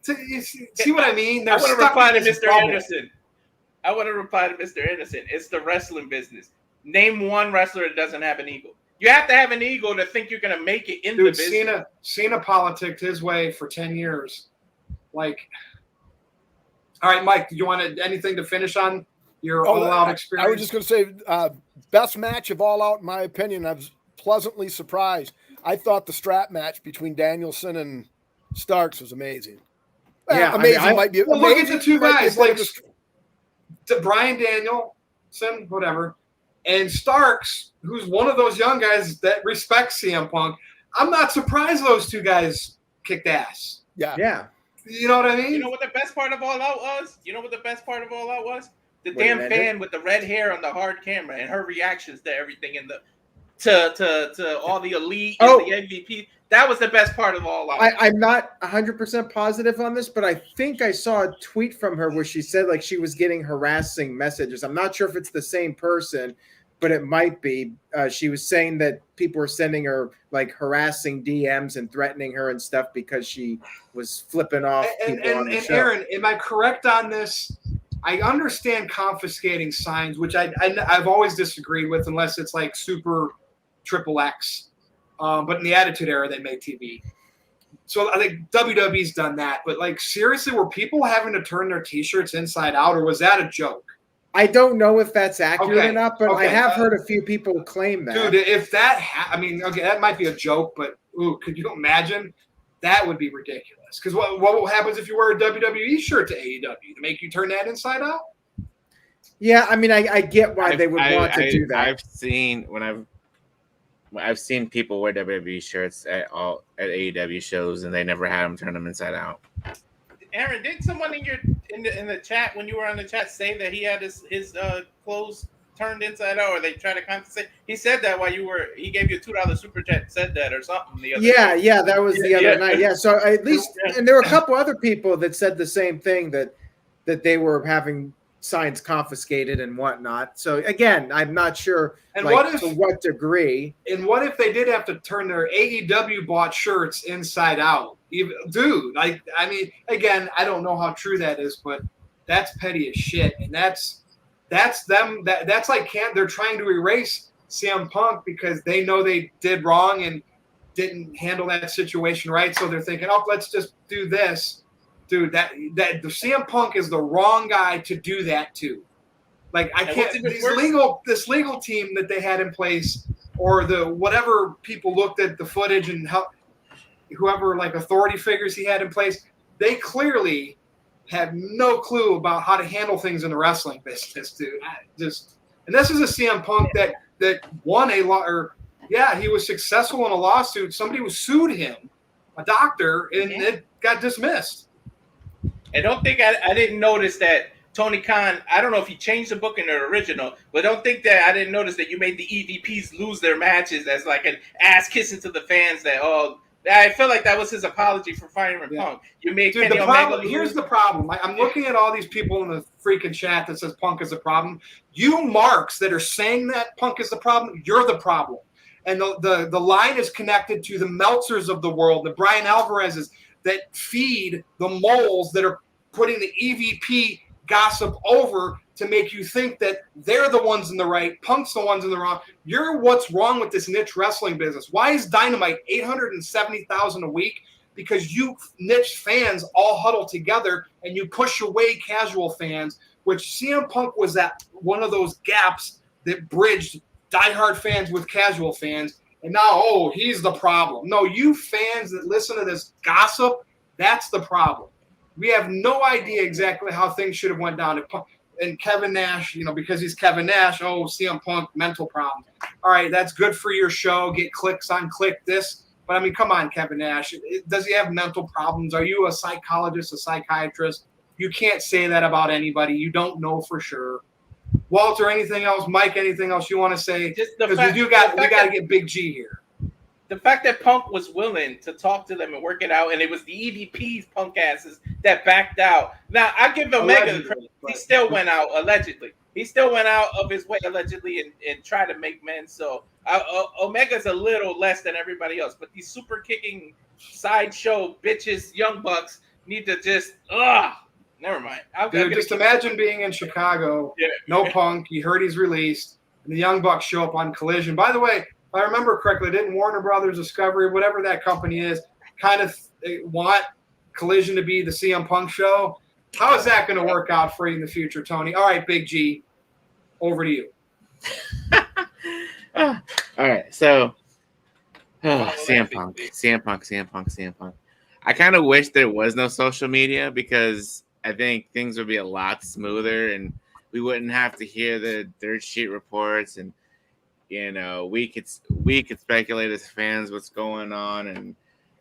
You see what I mean? I They're want to reply to in this Mr. bubble. Anderson. It's the wrestling business. Name one wrestler that doesn't have an ego. You have to have an ego to think you're going to make it in the business. Cena politicked his way for 10 years. Like, all right, Mike, do you want anything to finish on your all-out experience? I was just going to say, best match of All Out, in my opinion. I was pleasantly surprised. I thought the strap match between Danielson and Starks was amazing. Yeah, amazing might be. Well, look at the two guys, like Bryan Danielson, whatever, and Starks, who's one of those young guys that respects CM Punk. I'm not surprised those two guys kicked ass. Yeah. You know what I mean? You know what the best part of All Out was? The damn fan with the red hair on the hard camera and her reactions to everything and to all the elite and the MVP. That was the best part of All Out. I'm not 100% positive on this, but I think I saw a tweet from her where she said like she was getting harassing messages. I'm not sure if it's the same person, but it might be. She was saying that people were sending her like harassing DMs and threatening her and stuff because she was flipping off people on the show. Aaron, am I correct on this? I understand confiscating signs, which I've always disagreed with, unless it's like super triple X. But in the Attitude Era, they made TV. So I think WWE's done that. But like, seriously, were people having to turn their T-shirts inside out, or was that a joke? I don't know if that's accurate or not, but I have heard a few people claim that. Dude, if that, that might be a joke, but could you imagine? That would be ridiculous. Because what happens if you wear a WWE shirt to AEW to make you turn that inside out? Yeah, I mean, I get why they would want to do that. I've seen people wear WWE shirts at AEW shows, and they never had them turn them inside out. Aaron, didn't someone in the chat when you were on the chat say that he had his clothes turned inside out, or they tried to compensate? He said that while he gave you a $2 super chat, said that or something the other day. Yeah, that was the other night. Yeah, so at least, and there were a couple other people that said the same thing, that they were having signs confiscated and whatnot. So again, I'm not sure to what degree. And what if they did have to turn their AEW bought shirts inside out? Dude, I mean, again, I don't know how true that is, but that's petty as shit. And that's them. That's like they're trying to erase CM Punk because they know they did wrong and didn't handle that situation right. So they're thinking, let's just do this. Dude, that the CM Punk is the wrong guy to do that to. Like, I can't. This legal team that they had in place, or the whatever people looked at the footage and whoever like authority figures he had in place, they clearly had no clue about how to handle things in the wrestling business, dude. And this is a CM Punk that won a lot, or he was successful in a lawsuit. Somebody sued him, a doctor, and it got dismissed. I don't think I didn't notice that Tony Khan, I don't know if he changed the book in the original, but don't think that I didn't notice that you made the EVPs lose their matches as like an ass kissing to the fans I feel like that was his apology for firing Punk. You made Kenny Omega lose. Here's the problem. I'm looking at all these people in the freaking chat that says Punk is a problem. You marks that are saying that Punk is the problem, you're the problem. And the line is connected to the Meltzers of the world, the Brian Alvarez's, that feed the moles that are putting the EVP gossip over to make you think that they're the ones in the right, Punk's the ones in the wrong. You're what's wrong with this niche wrestling business. Why is Dynamite $870,000 a week? Because you niche fans all huddle together and you push away casual fans, which CM Punk was that one of those gaps that bridged diehard fans with casual fans. And now, he's the problem. No, you fans that listen to this gossip, that's the problem. We have no idea exactly how things should have went down. And Kevin Nash, because he's Kevin Nash, CM Punk, mental problems. All right, that's good for your show. Get clicks on click this. But I mean, come on, Kevin Nash. Does he have mental problems? Are you a psychologist, a psychiatrist? You can't say that about anybody. You don't know for sure. Walter, anything else? Mike, anything else you want to say? Just the Because fact we got that- to get Big G here. The fact that Punk was willing to talk to them and work it out, and it was the EVP's punk asses that backed out. Now, I give Omega the credit. He still went out, allegedly. He still went out of his way, allegedly, and tried to make men. So, Omega's a little less than everybody else. But these super kicking sideshow bitches, Young Bucks, need to just, never mind. Dude, just imagine being in Chicago, no Punk, you heard he's released, and the Young Bucks show up on Collision. By the way, if I remember correctly, didn't Warner Brothers, Discovery, whatever that company is, kind of want Collision to be the CM Punk show? How is that going to work out for you in the future, Tony? All right, Big G, over to you. All right, so CM Punk. I kind of wish there was no social media because I think things would be a lot smoother and we wouldn't have to hear the dirt sheet reports, and we could speculate as fans what's going on and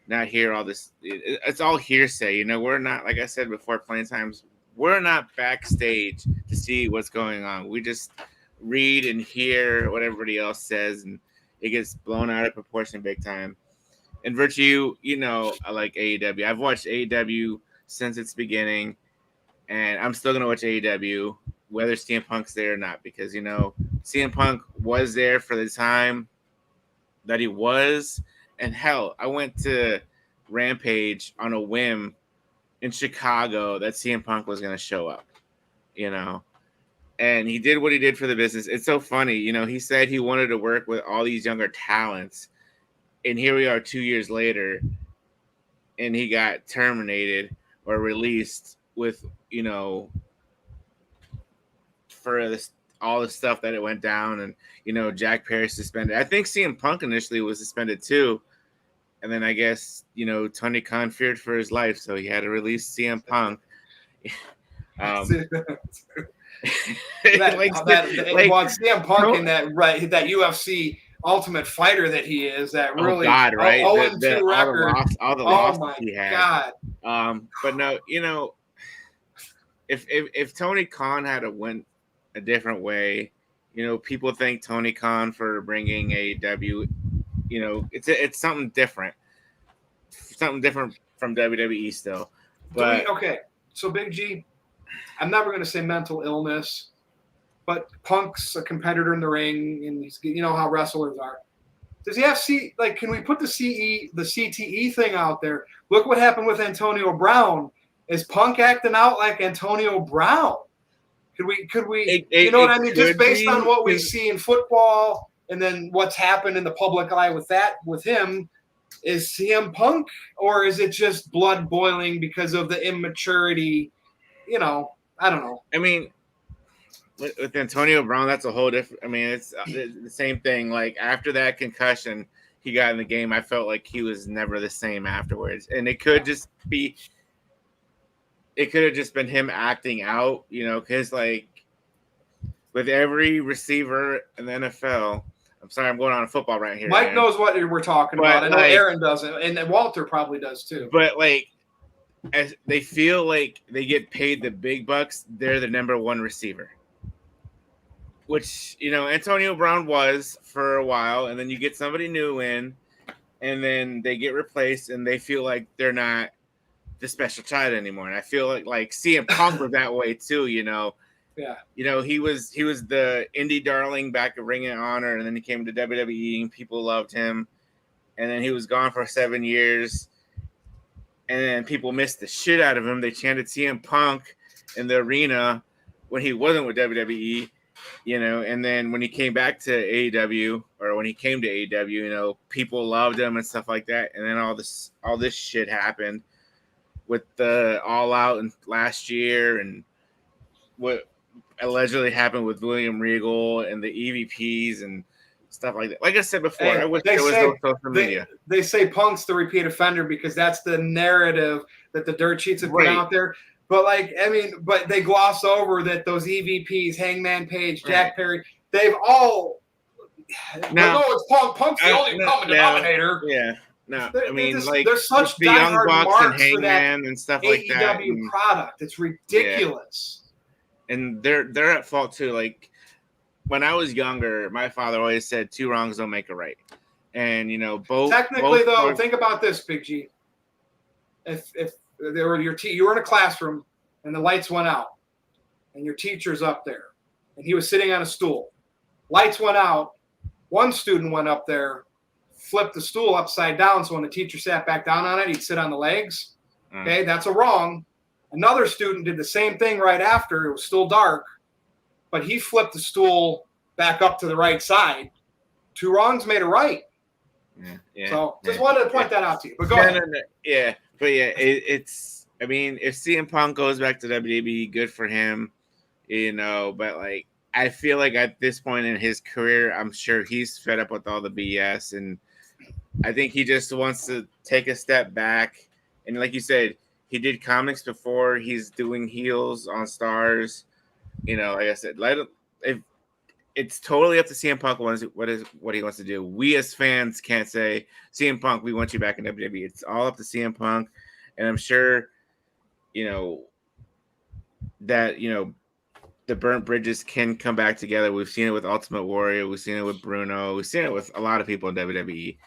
not hear all this. It's all hearsay. We're not, like I said before, plenty of times, we're not backstage to see what's going on. We just read and hear what everybody else says, and it gets blown out of proportion big time. And Virtue, I like AEW. I've watched AEW since its beginning, and I'm still going to watch AEW, whether CM Punk's there or not, because, CM Punk was there for the time that he was. And hell, I went to Rampage on a whim in Chicago that CM Punk was going to show up, and he did what he did for the business. It's so funny. He said he wanted to work with all these younger talents, and here we are 2 years later, and he got terminated or released with, for this, all the stuff that it went down, and, Jack Perry suspended. I think CM Punk initially was suspended too. And then I guess, Tony Khan feared for his life, so he had to release CM Punk. CM Punk in that UFC Ultimate Fighter that he is, that really right? All the losses he had. God. But no, if Tony Khan had went a different way, people thank Tony Khan for bringing AEW. It's something different from WWE still. But okay, so Big G, I'm never going to say mental illness, but Punk's a competitor in the ring, and he's, how wrestlers are. Does he have can we put the CTE thing out there? Look what happened with Antonio Brown. Is Punk acting out like Antonio Brown? Could we you know what I mean? Just based on what we see in football and then what's happened in the public eye with him, is CM Punk, or is it just blood boiling because of the immaturity? I don't know. I mean, with Antonio Brown, that's a whole different. I mean, it's the same thing. Like after that concussion he got in the game, I felt like he was never the same afterwards, and it could just be. It could have just been him acting out, because like with every receiver in the NFL, I'm sorry, I'm going on a football rant here. Mike knows what we're talking about. I know Aaron doesn't, and Walter probably does too. But like, as they feel like they get paid the big bucks, they're the number one receiver. Which, Antonio Brown was for a while, and then you get somebody new in, and then they get replaced, and they feel like they're not the special child anymore. And I feel like CM Punk was that way too, Yeah. He was the indie darling back at Ring of Honor, and then he came to WWE and people loved him. And then he was gone for 7 years. And then people missed the shit out of him. They chanted CM Punk in the arena when he wasn't with WWE, and then when he came back to AEW, or when he came to AEW, people loved him and stuff like that. And then all this shit happened with the All Out in last year, and what allegedly happened with William Regal and the EVPs and stuff like that. Like I said before, I wish there was no social media. They say Punk's the repeat offender because that's the narrative that the dirt sheets have put out there. But but they gloss over that those EVPs, Hangman Page, Jack Perry, they've all. No, it's Punk. Punk's the only common denominator. Yeah. No, They're- I mean, just- like they're such the Young diehard Bucks and marks for that Hangman and stuff like that. AEW And, product. It's ridiculous. and they're at fault too. Like when I was younger, my father always said 2 wrongs don't make a right. And both Technically, though, parties- think about this, Big G. If there were you were in a classroom and the lights went out, and your teacher's up there, and he was sitting on a stool, lights went out, one student went up there, flipped the stool upside down, so when the teacher sat back down on it, he'd sit on the legs. Okay, that's a wrong. Another student did the same thing right after. It was still dark, but he flipped the stool back up to the right side. 2 wrongs made a right. Yeah. So just wanted to point that out to you. But go ahead. No. Yeah, but yeah, it's. I mean, if CM Punk goes back to WWE, good for him, But like, I feel like at this point in his career, I'm sure he's fed up with all the BS, and I think he just wants to take a step back. And like you said, he did comics before. He's doing heels on Stars. Like I said, if it's totally up to CM Punk what he wants to do. We as fans can't say, CM Punk, we want you back in WWE. It's all up to CM Punk, and I'm sure, that the burnt bridges can come back together. We've seen it with Ultimate Warrior. We've seen it with Bruno. We've seen it with a lot of people in WWE.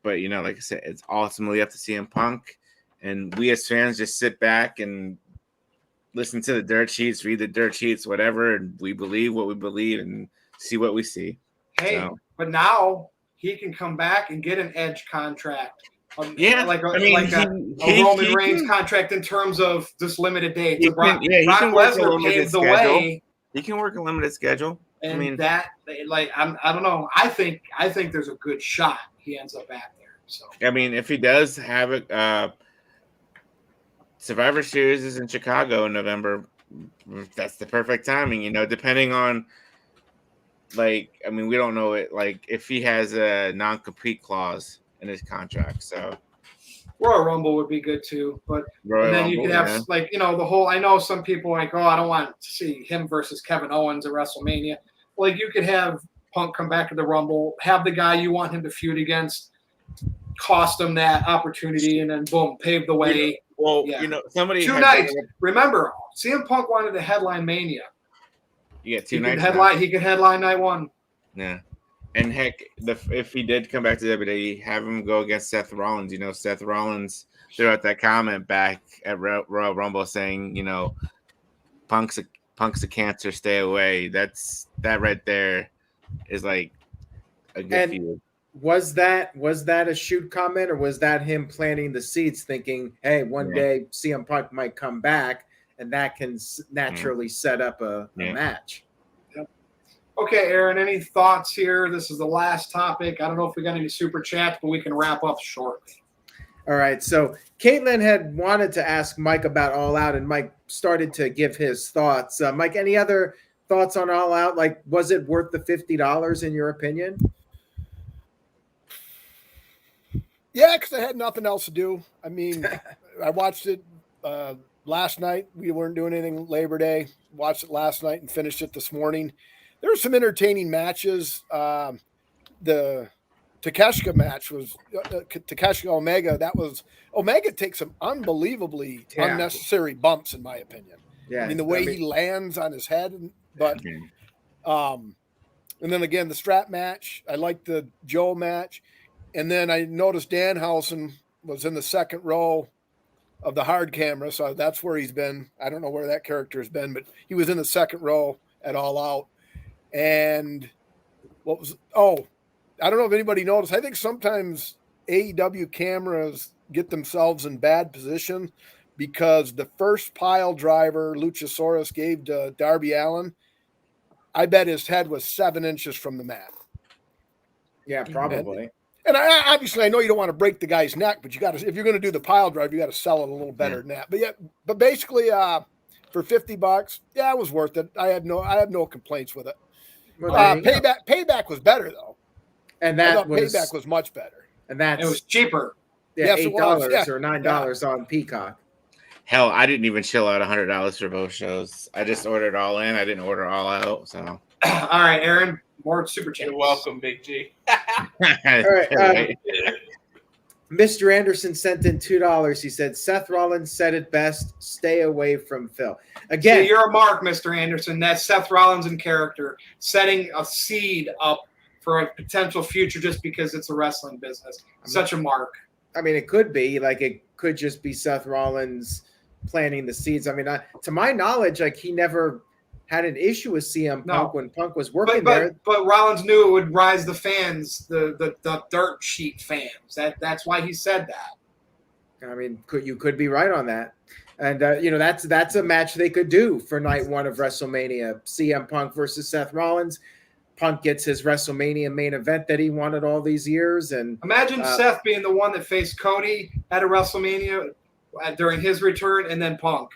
But like I said, it's ultimately up to CM Punk, and we as fans just sit back and listen to the dirt sheets, read the dirt sheets, whatever, and we believe what we believe and see what we see. Hey, but now he can come back and get an Edge contract. Like a Roman Reigns contract in terms of just limited dates. Brock Lesnar paved the way. He can work a limited schedule. And I don't know. I think there's a good shot he ends up back there. So I mean, if he does have it, Survivor Series is in Chicago in November. That's the perfect timing, depending on. We don't know it. Like, if he has a non-compete clause in his contract, so Royal Rumble would be good too. But then you could have the whole. I know some people are like, oh, I don't want to see him versus Kevin Owens at WrestleMania. Like, you could have Punk come back to the Rumble, have the guy you want him to feud against, cost him that opportunity, and then boom, pave the way. Somebody 2 nights. Remember, CM Punk wanted to headline Mania. You get 2 nights. He could headline night 1. Yeah, and heck, if he did come back to WWE, have him go against Seth Rollins. Seth Rollins threw out that comment back at Royal Rumble saying, Punk's a cancer, stay away. That right there is like a good feud. Was that a shoot comment, or was that him planting the seeds, thinking, hey, one day CM Punk might come back, and that can naturally set up a match? Yep. Okay, Aaron, any thoughts here? This is the last topic. I don't know if we got any super chats, but we can wrap up shortly. All right, so Caitlin had wanted to ask Mike about All Out, and Mike started to give his thoughts. Mike, any other thoughts on All Out? Like, was it worth the $50 in your opinion? Yeah, because I had nothing else to do. I mean, I watched it last night. We weren't doing anything Labor Day. Watched it last night and finished it this morning. There were some entertaining matches. The Takeshita match was Takeshita Omega. Omega takes some unbelievably unnecessary bumps, in my opinion. Yeah, I mean, the way he lands on his head, and then again the strap match. I liked the Joe match. And then I noticed Danhausen was in the second row of the hard camera, so that's where he's been. I don't know where that character has been, but he was in the second row at All Out. And I don't know if anybody noticed. I think sometimes AEW cameras get themselves in bad position because the first pile driver Luchasaurus gave to Darby Allin, I bet his head was 7 inches from the mat. Yeah, probably. And I know you don't want to break the guy's neck, but you got to, if you're going to do the pile drive, you got to sell it a little better than that. But basically, for $50, it was worth it. I have no complaints with it. Well, Payback was better though, and Payback was much better. And it was cheaper. Yeah, yes, $8 or $9 on Peacock. Hell, I didn't even chill out $100 for both shows. I just ordered all in. I didn't order all out. So, all right, Aaron. More super chats. You're welcome, Big G. All right. Mr. Anderson sent in $2. He said, Seth Rollins said it best, stay away from Phil. Again, See, you're a mark, Mr. Anderson. That's Seth Rollins in character, setting a seed up for a potential future just because it's a wrestling business. Such a mark. I mean, it could be. Like, it could just be Seth Rollins planting the seeds. I mean, to my knowledge, like, he never had an issue with CM Punk when Punk was working there. But Rollins knew it would rise the fans, the dirt sheet fans. That's why he said that. I mean, you could be right on that. And, that's a match they could do for night one of WrestleMania. CM Punk versus Seth Rollins. Punk gets his WrestleMania main event that he wanted all these years. And imagine Seth being the one that faced Cody at a WrestleMania during his return, and then Punk.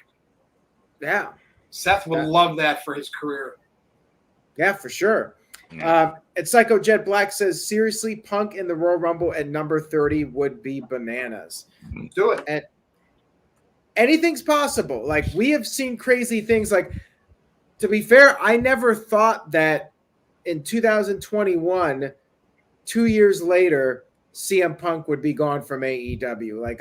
Yeah. Seth would love that for his career. Yeah, for sure. And Psycho Jet Black says, seriously, Punk in the Royal Rumble at number 30 would be bananas. Do it. And anything's possible. Like, we have seen crazy things. Like, to be fair, I never thought that in 2021, 2 years later, CM Punk would be gone from AEW. Like,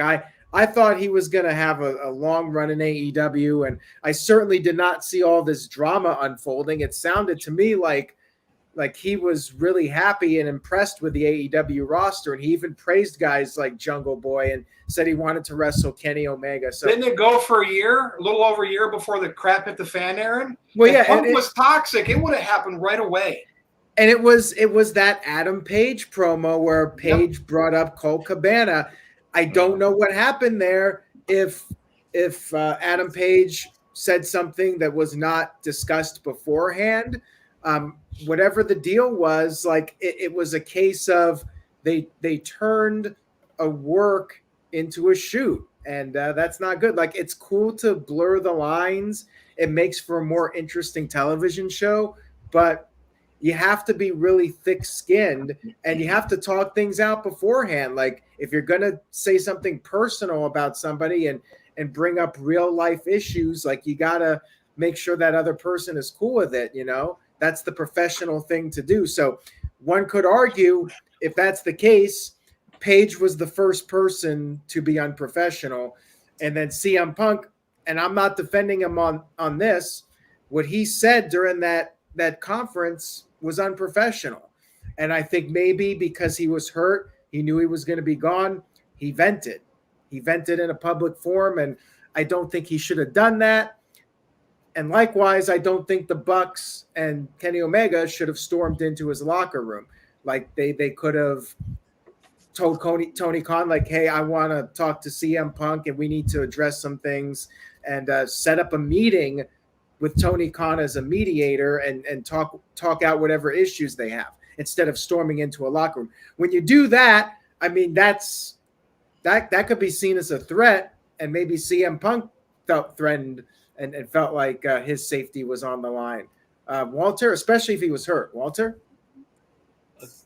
I thought he was going to have a long run in AEW, and I certainly did not see all this drama unfolding. It sounded to me like he was really happy and impressed with the AEW roster, and he even praised guys like Jungle Boy and said he wanted to wrestle Kenny Omega. So didn't it go for a year, a little over a year before the crap hit the fan, Aaron? Well, if Punk was toxic, it would have happened right away. And it was that Adam Page promo where Page brought up Colt Cabana. I don't know what happened there. If Adam Page said something that was not discussed beforehand, whatever the deal was, like it was a case of they turned a work into a shoot, and that's not good. Like, it's cool to blur the lines. It makes for a more interesting television show, but you have to be really thick-skinned, and you have to talk things out beforehand. Like, if you're going to say something personal about somebody and bring up real-life issues, like, you got to make sure that other person is cool with it, That's the professional thing to do. So one could argue, if that's the case, Page was the first person to be unprofessional, and then CM Punk, and I'm not defending him on this, what he said during that conference was unprofessional. And I think maybe because he was hurt, he knew he was going to be gone, he vented in a public forum, and I don't think he should have done that. And likewise, I don't think the Bucks and Kenny Omega should have stormed into his locker room. Like, they could have told Tony Khan, like, hey, I want to talk to CM Punk and we need to address some things, and set up a meeting with Tony Khan as a mediator and talk out whatever issues they have, instead of storming into a locker room. When you do that, I mean, that could be seen as a threat, and maybe CM Punk felt threatened and felt like his safety was on the line. Walter, especially if he was hurt. Walter?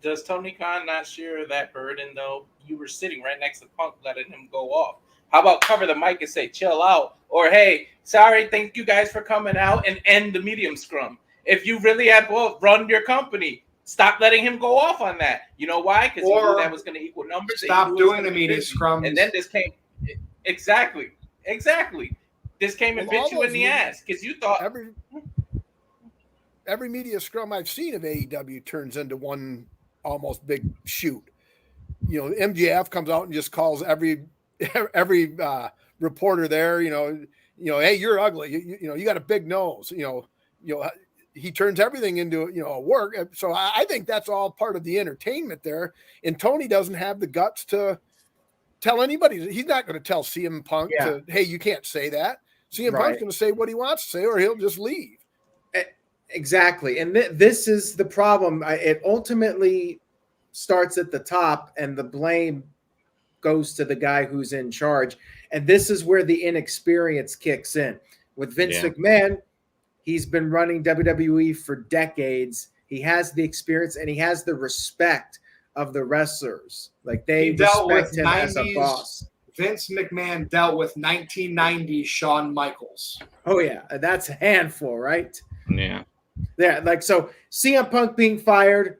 Does Tony Khan not share that burden, though? You were sitting right next to Punk, letting him go off. How about cover the mic and say, chill out? Or, hey, sorry, thank you guys for coming out, and end the medium scrum. If you really had run your company, stop letting him go off on that. You know why? Because he knew that was going to equal numbers. Stop doing the media scrum. And then this came. Exactly. This came and bit you in the ass because you thought. Every media scrum I've seen of AEW turns into one almost big shoot. MJF comes out and just calls every reporter there, hey, you're ugly. You got a big nose. He turns everything into a work. So I think that's all part of the entertainment there. And Tony doesn't have the guts to tell anybody. He's not going to tell CM Punk to, hey, you can't say that. CM Punk's going to say what he wants to say, or he'll just leave. Exactly. And this is the problem. It ultimately starts at the top, and the blame goes to the guy who's in charge. And this is where the inexperience kicks in. With Vince McMahon, he's been running WWE for decades. He has the experience, and he has the respect of the wrestlers. Like, they respect him as a boss. Vince McMahon dealt with 1990s Shawn Michaels. Oh, yeah. That's a handful, right? Yeah. Yeah, like, so CM Punk being fired,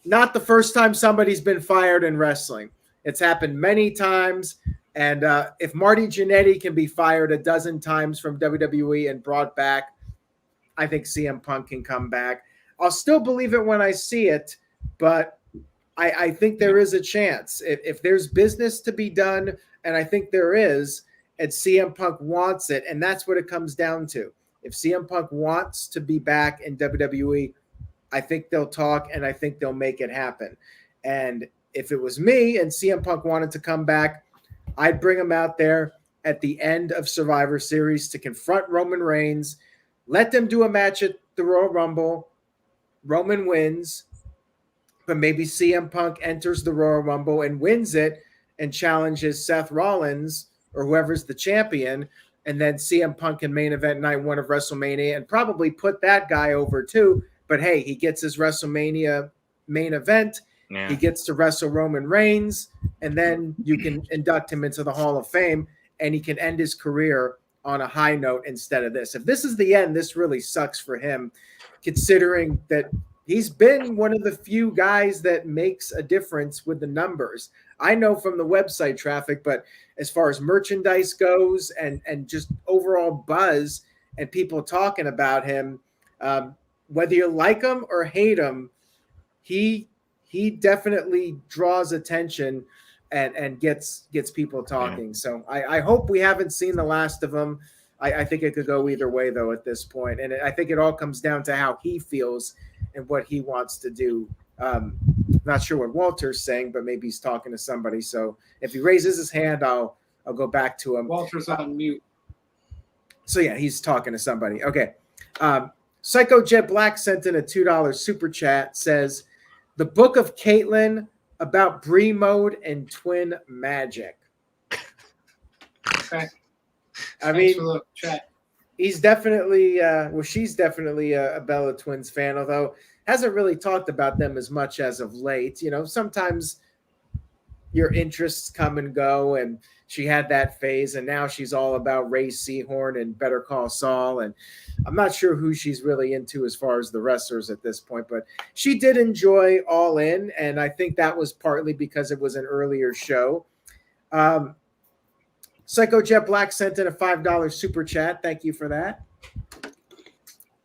not the first time somebody's been fired in wrestling. It's happened many times. And if Marty Jannetty can be fired a dozen times from WWE and brought back, I think CM Punk can come back. I'll still believe it when I see it, but I think there is a chance. If there's business to be done, and I think there is, and CM Punk wants it, and that's what it comes down to. If CM Punk wants to be back in WWE, I think they'll talk, and I think they'll make it happen. And if it was me and CM Punk wanted to come back, I'd bring him out there at the end of Survivor Series to confront Roman Reigns, let them do a match at the Royal Rumble. Roman wins, but maybe CM Punk enters the Royal Rumble and wins it and challenges Seth Rollins or whoever's the champion, and then CM Punk in main event night 1 of WrestleMania and probably put that guy over too. But hey, he gets his WrestleMania main event. Yeah. He gets to wrestle Roman Reigns, and then you can induct him into the Hall of Fame, and he can end his career on a high note instead of this. If this is the end, this really sucks for him, considering that he's been one of the few guys that makes a difference with the numbers. I know from the website traffic, but as far as merchandise goes and just overall buzz and people talking about him, whether you like him or hate him, he definitely draws attention and gets people talking. Yeah. So I hope we haven't seen the last of him. I think it could go either way, though, at this point. And I think it all comes down to how he feels and what he wants to do. Not sure what Walter's saying, but maybe he's talking to somebody. So if he raises his hand, I'll go back to him. Walter's on mute. So, yeah, he's talking to somebody. Okay. Psycho Jet Black sent in a $2 super chat, says, the Book of Caitlyn about Bree mode and twin magic. Okay. I mean, he's definitely, she's definitely a Bella Twins fan, although hasn't really talked about them as much as of late. You know, sometimes your interests come and go, and she had that phase, and now she's all about Ray Seahorn and Better Call Saul, and I'm not sure who she's really into as far as the wrestlers at this point, but she did enjoy All In, and I think that was partly because it was an earlier show. Psycho Jet Black sent in a $5 super chat. Thank you for that.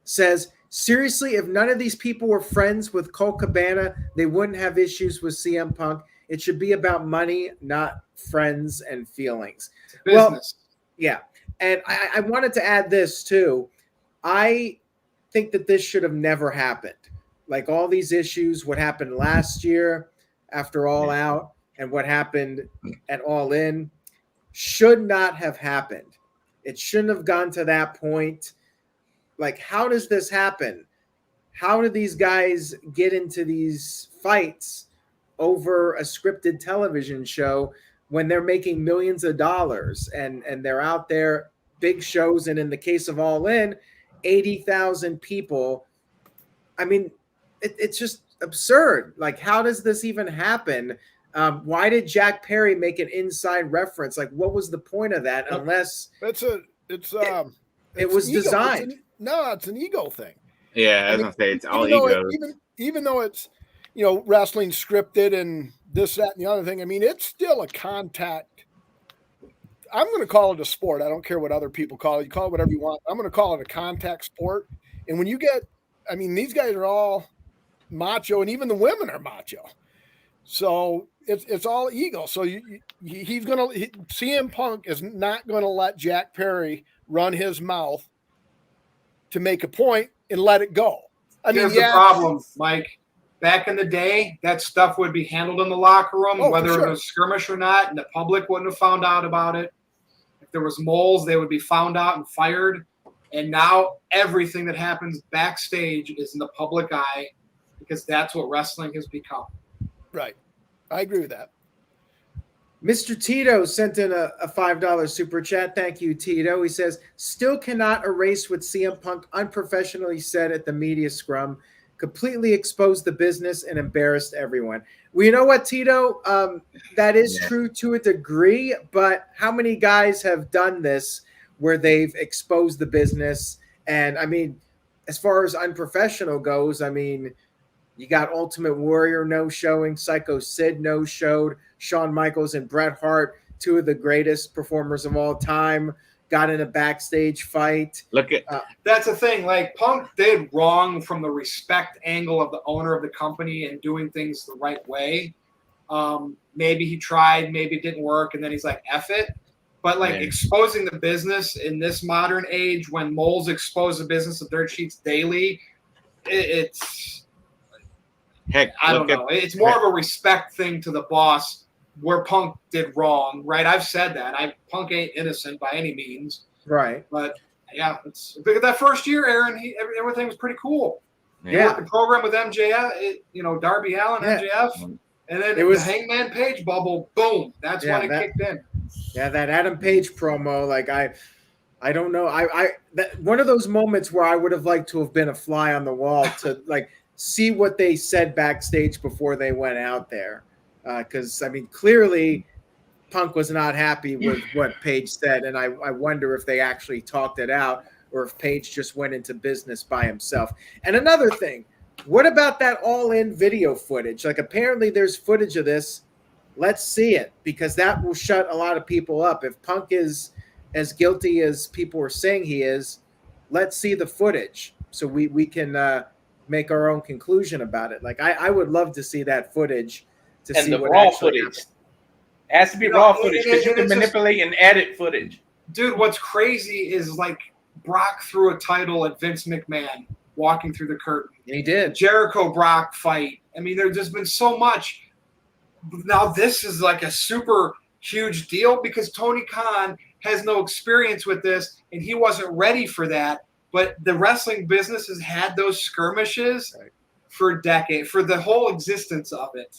Says, seriously, if none of these people were friends with Colt Cabana, they wouldn't have issues with CM Punk. It should be about money, not friends and feelings. Business. Well, yeah. And I wanted to add this too. I think that this should have never happened. Like all these issues, what happened last year after All Out and what happened at All In should not have happened. It shouldn't have gone to that point. Like, how does this happen? How do these guys get into these fights over a scripted television show when they're making millions of dollars and they're out there, big shows, and in the case of All In, 80,000 people. I mean, it's just absurd. Like, how does this even happen? Why did Jack Perry make an inside reference? Like, what was the point of that? Unless it was ego. designed. It's an ego thing. Yeah, I was gonna say it's all ego. Even though it's, wrestling scripted and this, that, and the other thing. I mean, it's still a contact. I'm going to call it a sport. I don't care what other people call it. You call it whatever you want. I'm going to call it a contact sport. And when you get, I mean, these guys are all macho, and even the women are macho. So it's all ego. So CM Punk is not going to let Jack Perry run his mouth to make a point and let it go. Here's the problem, Mike. Back in the day, that stuff would be handled in the locker room, whether it was skirmish or not, and the public wouldn't have found out about it. If there was moles, they would be found out and fired. And now everything that happens backstage is in the public eye because that's what wrestling has become. Right. I agree with that. Mr. Tito sent in a $5 super chat. Thank you, Tito. He says, still cannot erase what CM Punk unprofessionally said at the media scrum. Completely exposed the business and embarrassed everyone. Well, you know what, Tito? That is true to a degree, but how many guys have done this where they've exposed the business? And, I mean, as far as unprofessional goes, I mean, You got Ultimate Warrior no-showing, Psycho Sid no-showed, Shawn Michaels and Bret Hart, two of the greatest performers of all time, got in a backstage fight. Look at That's the thing. Like, Punk did wrong from the respect angle of the owner of the company and doing things the right way. Maybe he tried, maybe it didn't work, and then he's like, F it. But, like, exposing the business in this modern age when moles expose the business of dirt sheets daily, it's – heck. I don't know. It's more of a respect thing to the boss where Punk did wrong, right? I've said that. Punk ain't innocent by any means. Right. But, yeah, that first year, Aaron, everything was pretty cool. He worked the program with MJF, Darby Allin, MJF. And then it was the Hangman Page bubble, boom. That's when it kicked in. Yeah, that Adam Page promo, like I don't know. One of those moments where I would have liked to have been a fly on the wall to like see what they said backstage before they went out there. Because I mean, clearly Punk was not happy with what Page said, and I wonder if they actually talked it out or if Page just went into business by himself. And another thing, what about that all-in video footage? Like, apparently there's footage of this. Let's see it, because that will shut a lot of people up. If Punk is as guilty as people are saying he is, let's see the footage so we can make our own conclusion about it. Like, I would love to see that footage to see the what raw actually footage. It has to be raw footage because you can manipulate and edit footage. Dude, what's crazy is, like, Brock threw a title at Vince McMahon walking through the curtain. He did. Jericho Brock fight. I mean, there's just been so much. Now this is like a super huge deal because Tony Khan has no experience with this and he wasn't ready for that. But the wrestling business has had those skirmishes for decades, for the whole existence of it.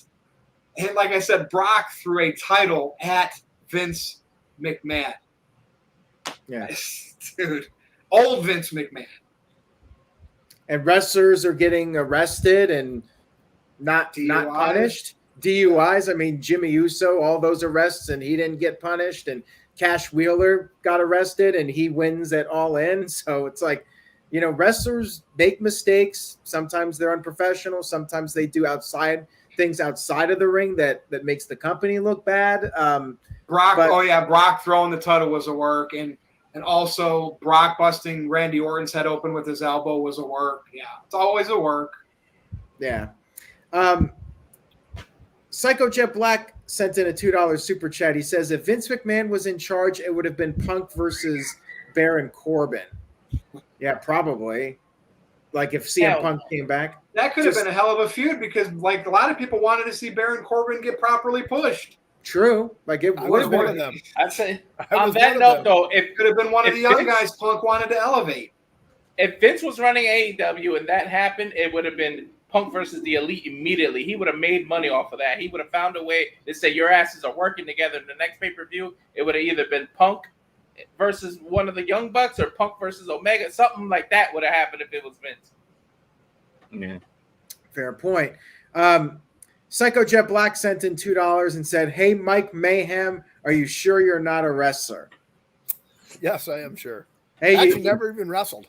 And like I said, Brock threw a title at Vince McMahon. Yeah. Dude, old Vince McMahon. And wrestlers are getting arrested and not punished. DUIs. I mean, Jimmy Uso, all those arrests, and he didn't get punished. And Cash Wheeler got arrested, and he wins at All In. So it's like, wrestlers make mistakes. Sometimes they're unprofessional. Sometimes they do things outside of the ring that makes the company look bad. Brock throwing the title was a work, and also Brock busting Randy Orton's head open with his elbow was a work. Yeah, it's always a work. Yeah. Psycho Jet Black sent in a $2 super chat. He says, if Vince McMahon was in charge, it would have been Punk versus Baron Corbin. Yeah, probably. Like if CM Punk came back. That could have been a hell of a feud because, like, a lot of people wanted to see Baron Corbin get properly pushed. True. Like it would have been one of them. I'd say on that note, though, it could have been one of the young guys Punk wanted to elevate. If Vince was running AEW and that happened, it would have been Punk versus the Elite immediately. He would have made money off of that. He would have found a way to say your asses are working together in the next pay-per-view. It would have either been Punk versus one of the Young Bucks or Punk versus Omega. Something like that would have happened if it was Vince. Yeah. Fair point. Psycho Jet Black sent in $2 and said, hey, Mike Mayhem, are you sure you're not a wrestler? Yes, I am sure. Hey, Actually, never even wrestled.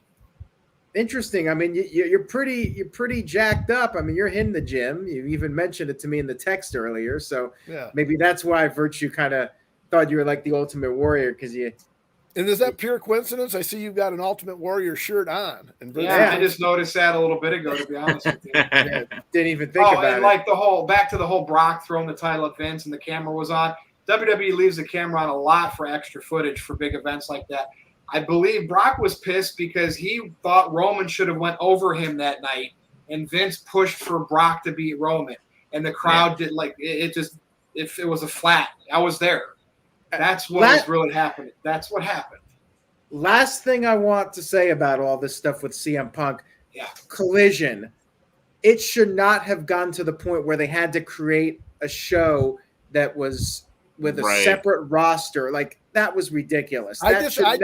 Interesting. I mean, you're pretty jacked up. I mean, you're in the gym. You even mentioned it to me in the text earlier. So maybe that's why Virtue kind of thought you were like the Ultimate Warrior because you. And is that pure coincidence? I see you've got an Ultimate Warrior shirt on. And I just noticed that a little bit ago, to be honest with you. Didn't even think about and it. like back to the whole Brock throwing the title at Vince and the camera was on. WWE leaves the camera on a lot for extra footage for big events like that. I believe Brock was pissed because he thought Roman should have went over him that night, and Vince pushed for Brock to beat Roman, and the crowd did it was a flat. I was there. That's what was really happening. That's what happened. Last thing I want to say about all this stuff with CM Punk, Collision, it should not have gone to the point where they had to create a show that was with a separate roster. Like, that was ridiculous. I disagree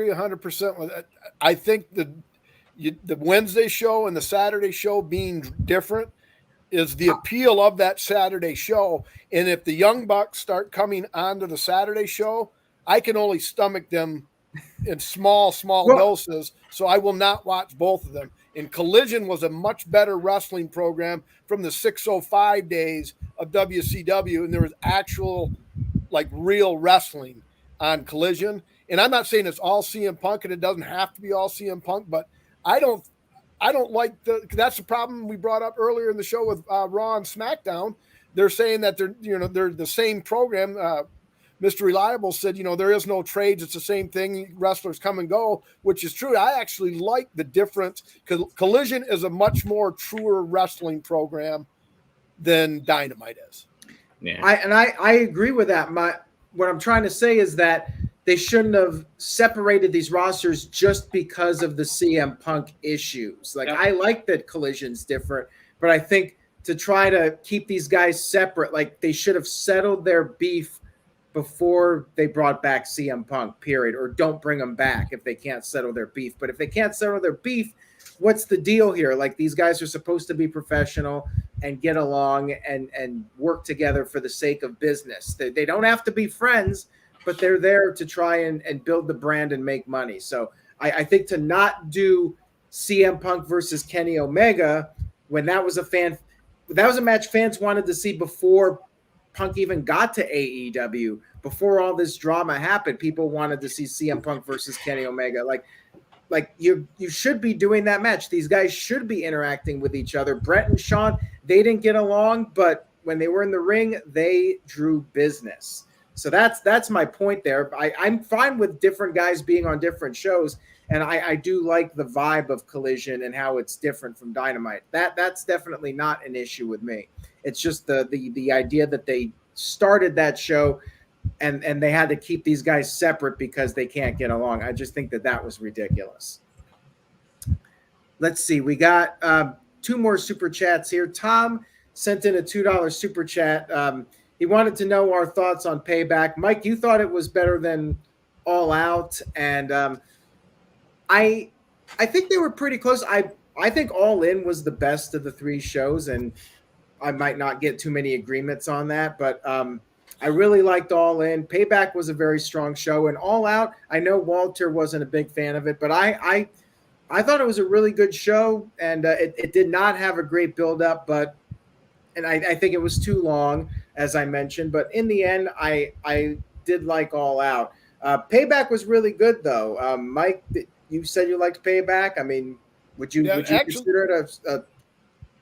100% with it. I think the Wednesday show and the Saturday show being different is the appeal of that Saturday show. And if the Young Bucks start coming onto the Saturday show, I can only stomach them in small Well- doses. So I will not watch both of them. And Collision was a much better wrestling program from the 605 days of WCW, and there was actual, like, real wrestling on Collision. And I'm not saying it's all CM Punk, and it doesn't have to be all CM Punk, but I don't like that's the problem we brought up earlier in the show with Raw and SmackDown. They're saying that they're the same program. Mr. Reliable said, there is no trades. It's the same thing. Wrestlers come and go, which is true. I actually like the difference. Collision is a much more truer wrestling program than Dynamite is. Yeah. I agree with that. What I'm trying to say is that they shouldn't have separated these rosters just because of the CM Punk issues. Like, I like that Collision's different, but I think to try to keep these guys separate, like, they should have settled their beef before they brought back CM Punk, period, or don't bring them back if they can't settle their beef. But if they can't settle their beef, what's the deal here? Like, these guys are supposed to be professional and get along and work together for the sake of business. They don't have to be friends, but they're there to try and build the brand and make money. So I think to not do CM Punk versus Kenny Omega when that was a match fans wanted to see before Punk even got to AEW, before all this drama happened, people wanted to see CM Punk versus Kenny Omega. Like you should be doing that match. These guys should be interacting with each other. Brett and Sean, they didn't get along, but when they were in the ring, they drew business. So that's my point there. I'm fine with different guys being on different shows, and I do like the vibe of Collision and how it's different from Dynamite. That's definitely not an issue with me. It's just the idea that they started that show and they had to keep these guys separate because they can't get along. I just think that was ridiculous. Let's see. We got 2 more super chats here. Tom sent in a $2 super chat. He wanted to know our thoughts on Payback. Mike, you thought it was better than All Out, and I think they were pretty close. I think All In was the best of the 3 shows, and I might not get too many agreements on that, but I really liked All In. Payback was a very strong show, and All Out, I know Walter wasn't a big fan of it, but I thought it was a really good show, and it did not have a great build-up, and I think it was too long, as I mentioned, but in the end, I did like All Out. Payback was really good, though. Mike, you said you liked Payback. I mean, would you consider it a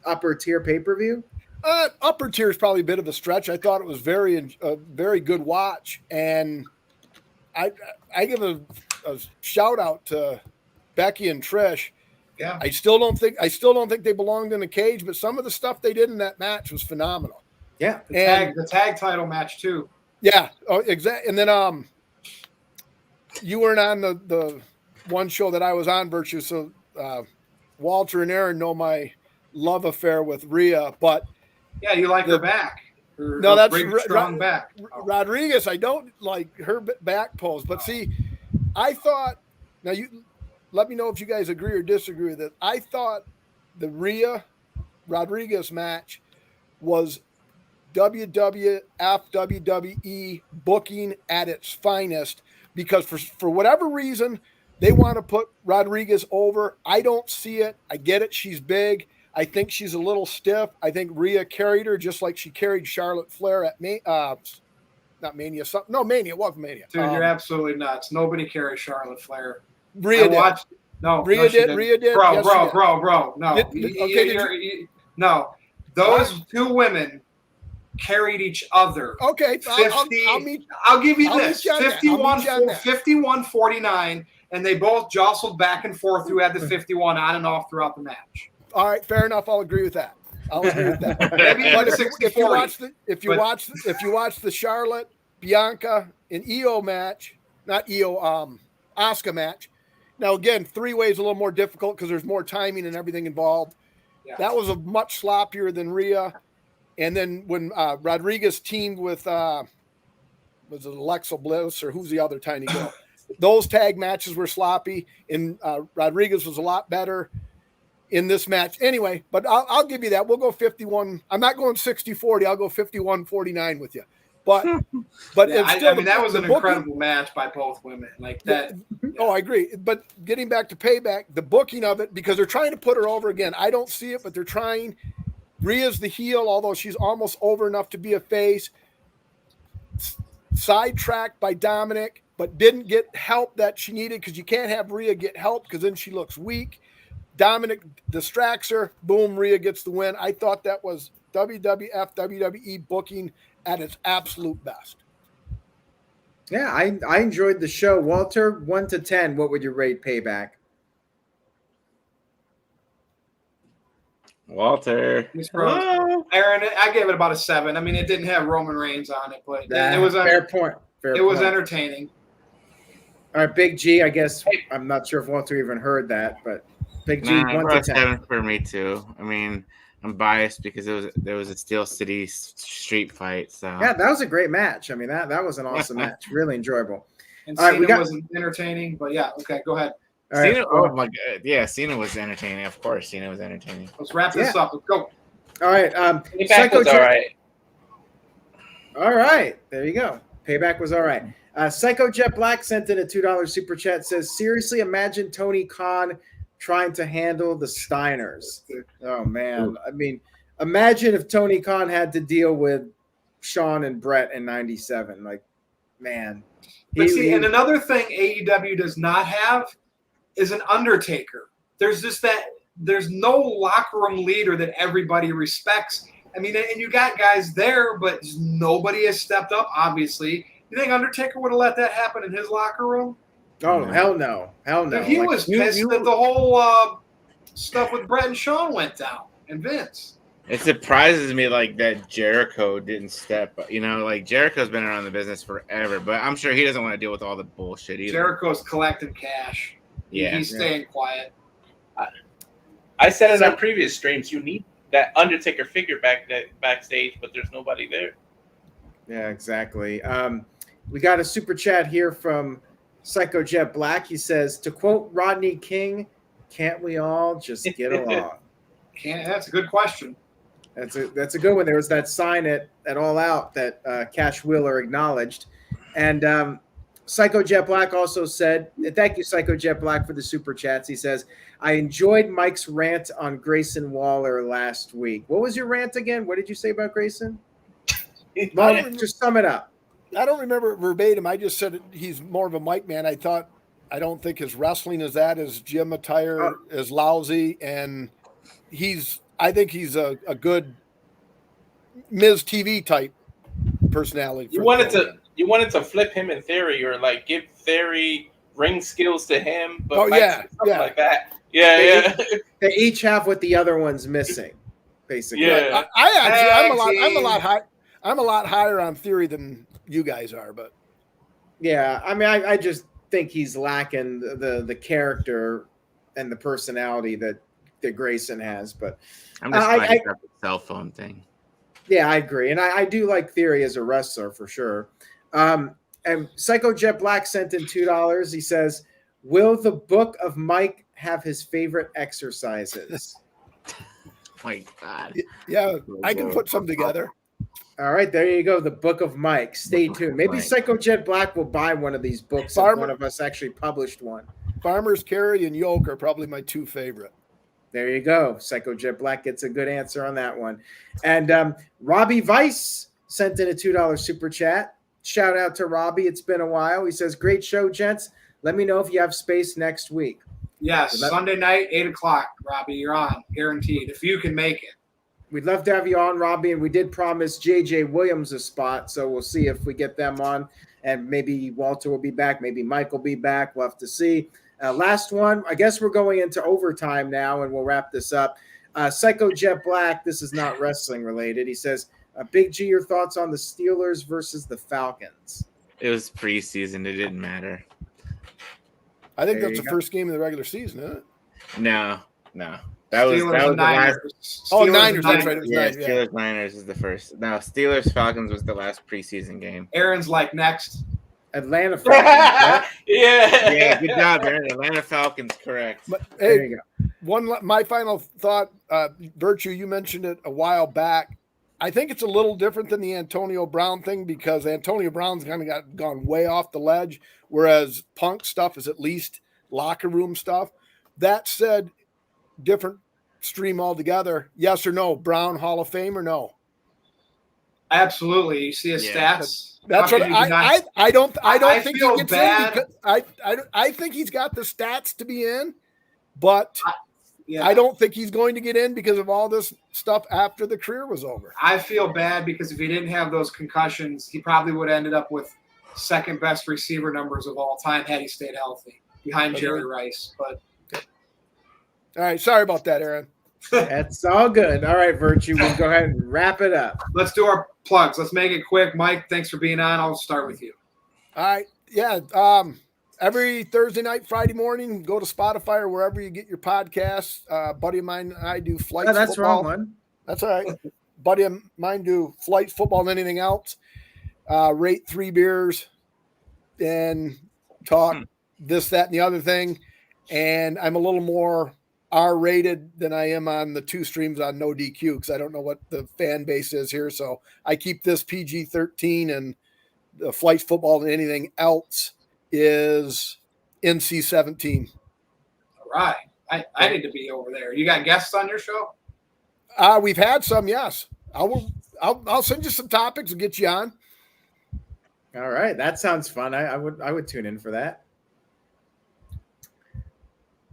upper tier pay-per-view? Upper tier is probably a bit of a stretch. I thought it was a very good watch, and I give a shout out to Becky and Trish. Yeah, I still don't think they belonged in a cage, but some of the stuff they did in that match was phenomenal. Yeah, the tag title match too. Yeah, exactly. And then you weren't on the one show that I was on, Virtue. So Walter and Aaron know my love affair with Rhea, but yeah, you like her back. That's strong back. Rodriguez. I don't like her back pose, but see, I thought, now you let me know if you guys agree or disagree with it. I thought the Rhea Rodriguez match was WWE booking at its finest, because for whatever reason they want to put Rodriguez over. I don't see it. I get it. She's big. I think she's a little stiff. I think Rhea carried her just like she carried Charlotte Flair at not Mania. Mania. It was Mania. Dude, you're absolutely nuts. Nobody carries Charlotte Flair. Rhea did. Rhea did. Bro, yes, bro. No. No. Those what? 2 women carried each other. Okay. 50, I'll give you this. 51-49, and they both jostled back and forth who had the 51 on and off throughout the match. All right, fair enough. I'll agree with that. Maybe But if you watch the Charlotte, Bianca, and Io match, not Io, Asuka match. Now again, 3-way is a little more difficult because there's more timing and everything involved. Yeah. That was a much sloppier than Rhea. And then when Rodriguez teamed with was it Alexa Bliss or who's the other tiny girl? Those tag matches were sloppy, and Rodriguez was a lot better in this match. Anyway, but I'll give you that. We'll go 51. I'm not going 60-40. I'll go 51-49 with you. But Yeah, it's still I mean, that was the an booking- incredible match by both women. Like that. Oh, I agree. But getting back to Payback, the booking of it, because they're trying to put her over again. I don't see it, but they're trying. Rhea's the heel, although she's almost over enough to be a face. Sidetracked by Dominic, but didn't get help that she needed, because you can't have Rhea get help because then she looks weak. Dominic distracts her. Boom, Rhea gets the win. I thought that was WWF, WWE booking at its absolute best. Yeah, I enjoyed the show. Walter, 1 to 10, what would you rate Payback? Walter. Aaron, I gave it about a 7. I mean, it didn't have Roman Reigns on it, but it was fair point. It was entertaining. All right, Big G, I guess I'm not sure if Walter even heard that, but Big G, 1 to 10. 7 for me too. I mean, I'm biased because there was a Steel City street fight. So Yeah, that was a great match. I mean, that was an awesome match. Really enjoyable. And All right, Cena we got- wasn't entertaining, but yeah, okay, go ahead. All right, Cena, oh my god, yeah, Cena was entertaining. Of course, Cena was entertaining. Let's wrap this up. Let's go. all right. Payback was all right. All right, there you go. Payback was all right. Psycho Jet Black sent in a $2 super chat. Says, seriously, imagine Tony Khan trying to handle the Steiners. Oh man, I mean, imagine if Tony Khan had to deal with Shawn and Brett in '97. Like, man. But see, and another thing AEW does not have is an Undertaker. There's no locker room leader that everybody respects. I mean, and you got guys there, but nobody has stepped up, obviously. You think Undertaker would have let that happen in his locker room? Oh, hell no. Hell no. Dude, he was pissed that the whole stuff with Brett and Shawn went down, and Vince. It surprises me like that Jericho didn't step up. You know, like Jericho's been around the business forever, but I'm sure he doesn't want to deal with all the bullshit either. Jericho's collecting cash. Yeah. He's staying quiet. I said it on previous streams. You need that Undertaker figure backstage, but there's nobody there. Yeah, exactly. We got a super chat here from Psycho Jet Black. He says, to quote Rodney King, can't we all just get along? That's a good question. That's a good one. There was that sign at All Out that Cash Wheeler acknowledged. And Psycho Jet Black also said, thank you, Psycho Jet Black, for the super chats. He says, I enjoyed Mike's rant on Grayson Waller last week. What was your rant again? What did you say about Grayson? Well, just sum it up. I don't remember it verbatim. I just said he's more of a Mike man. I don't think his wrestling is that, his gym attire is lousy, and I think he's a good Miz TV type personality. You wanted to flip him in Theory, or like give Theory ring skills to him, but something like that. Yeah. They each have what the other one's missing, basically. Yeah. I'm a lot higher on Theory than you guys are, but yeah, I mean, I just think he's lacking the character and the personality that Grayson has. But I'm just glad about the cell phone thing. Yeah, I agree, and I do like Theory as a wrestler for sure. And Psycho Jet Black sent in $2. He says, "Will the Book of Mike have his favorite exercises?" My God. Yeah, I can put some together. All right, there you go. The Book of Mike. Stay tuned. Maybe Psycho Jet Black will buy one of these books if one of us actually published one. Farmer's Carry and Yoke are probably my two favorite. There you go. Psycho Jet Black gets a good answer on that one. And Robbie Weiss sent in a $2 super chat. Shout out to Robbie. It's been a while. He says, great show, gents. Let me know if you have space next week. Yes, Sunday night, 8 o'clock, Robbie. You're on, guaranteed, if you can make it. We'd love to have you on, Robbie, and we did promise JJ Williams a spot, so we'll see if we get them on, and maybe Walter will be back, maybe Mike will be back. We'll have to see. Last one, I guess we're going into overtime now, and we'll wrap this up. Psycho Jet Black, this is not wrestling related. He says, Big G, your thoughts on the Steelers versus the Falcons? It was preseason. It didn't matter. I think that's the first game of the regular season, isn't it? No. That was the last. Niners. That's right. It was Niners. Steelers Niners is the first. No, Steelers Falcons was the last preseason game. Aaron's like next. Atlanta Falcons. Right? Yeah, good job, Aaron. Atlanta Falcons, correct. But, there you go. My final thought, Virtue, you mentioned it a while back. I think it's a little different than the Antonio Brown thing because Antonio Brown's kind of gone way off the ledge, whereas Punk stuff is at least locker room stuff. That said, different stream altogether. Yes or no? Brown Hall of Fame or no? Absolutely. You see his Yeah. stats. That's How what can you not- I don't I think feel he gets bad. in because I think he's got the stats to be in, but Yeah. I don't think he's going to get in because of all this stuff after the career was over. I feel bad because if he didn't have those concussions, he probably would have ended up with second best receiver numbers of all time had he stayed healthy behind Jerry Rice. But All right, sorry about that, Aaron. That's all good. All right, Virtue, we'll go ahead and wrap it up. let's do our plugs. Let's make it quick. Mike, thanks for being on. I'll start with you. All right, yeah. Every Thursday night, Friday morning, go to Spotify or wherever you get your podcasts. Buddy of mine and I do flights. Oh, that's the football. wrong one. That's all right. Buddy of mine do flights, football, and anything else. Rate 3 beers and talk this, that, and the other thing. And I'm a little more R-rated than I am on the 2 streams on NoDQ because I don't know what the fan base is here. So I keep this PG-13 and the flights, football, and anything else is NC-17. All right. I need to be over there. You got guests on your show? We've had some, yes. I'll send you some topics and get you on. All right, that sounds fun. I would tune in for that.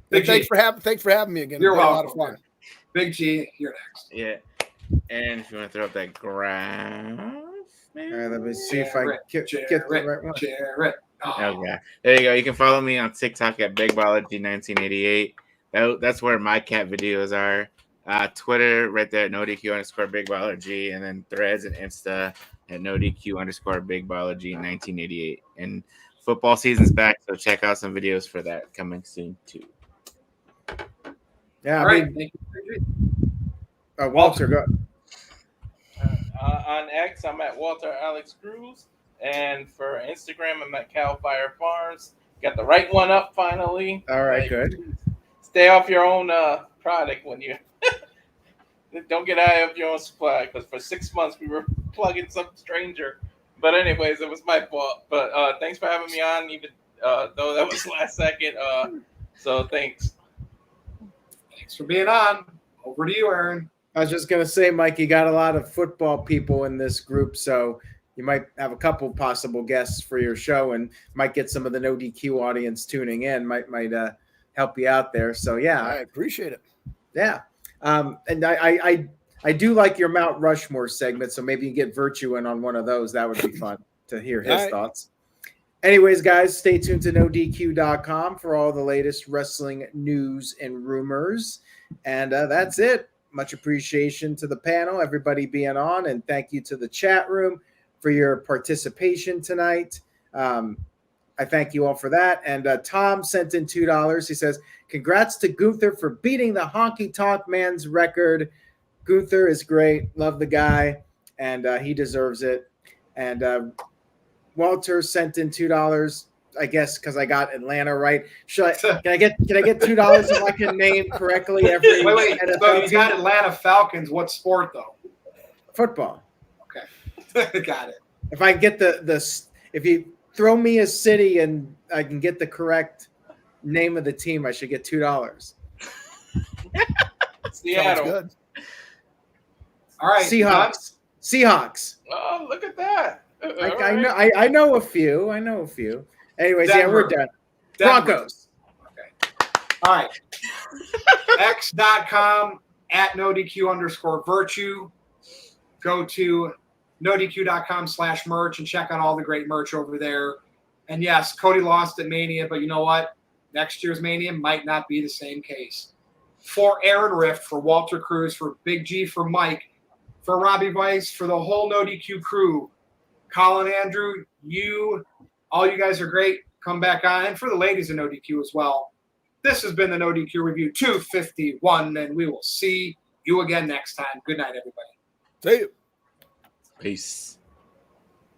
Big Thanks G. for having me again. You're It's been welcome. a lot of fun. Big G, you're next. Yeah. And if you want to throw up that graph, maybe? All right, let me see if I get the right one. Jarrett. Oh. Okay. There you go. You can follow me on TikTok at BigBallG1988. That's where my cat videos are. Twitter right there at NoDQ_BigBallerG, and then Threads and Insta at NoDQ_BigBallerG1988. And football season's back, so check out some videos for that coming soon too. Yeah, All right. Thank you. Walter, go. On X, I'm at Walter Alex Cruz, and for Instagram, I'm at Cal Fire Farms. Got the right one up finally. All right, good. Stay off your own product when you don't get high of your own supply, because for 6 months we were plugging some stranger. But anyways, it was my fault. But thanks for having me on, even though that was last second. So thanks. Thanks for being on. Over to you, Aaron. I was just gonna say, Mike, you got a lot of football people in this group, so you might have a couple possible guests for your show, and might get some of the NoDQ audience tuning in. Might help you out there. So yeah, I appreciate it. Yeah, and I do like your Mount Rushmore segment, so maybe you get Virtue in on one of those. That would be fun to hear his thoughts. Anyways, guys, stay tuned to NoDQ.com for all the latest wrestling news and rumors. And that's it. Much appreciation to the panel, everybody being on, and thank you to the chat room for your participation tonight. I thank you all for that. And Tom sent in $2. He says, congrats to Gunther for beating the Honky Tonk Man's record. Gunther is great. Love the guy, and he deserves it. And Walter sent in $2, I guess, because I got Atlanta right. Can I get $2 if I can name correctly every Wait. NFL So you team? got Atlanta Falcons. What sport, though? Football. Okay. Got it. If I get if you throw me a city and I can get the correct name of the team, I should get $2. Seattle. Sounds good. All right. Seahawks. Oh, look at that. I know a few. Anyways, Denver. yeah, we're done. Denver. Broncos. All right. X.com at NoDQ_virtue. Go to NoDQ.com/merch and check out all the great merch over there. And yes, Cody lost at Mania, but you know what? Next year's Mania might not be the same case. For Aaron Rift, for Walter Cruz, for Big G, for Mike, for Robbie Weiss, for the whole NoDQ crew, Colin, Andrew, all you guys are great. Come back on. And for the ladies in NoDQ as well. This has been the NoDQ Review 251, and we will see you again next time. Good night, everybody. See you. Peace.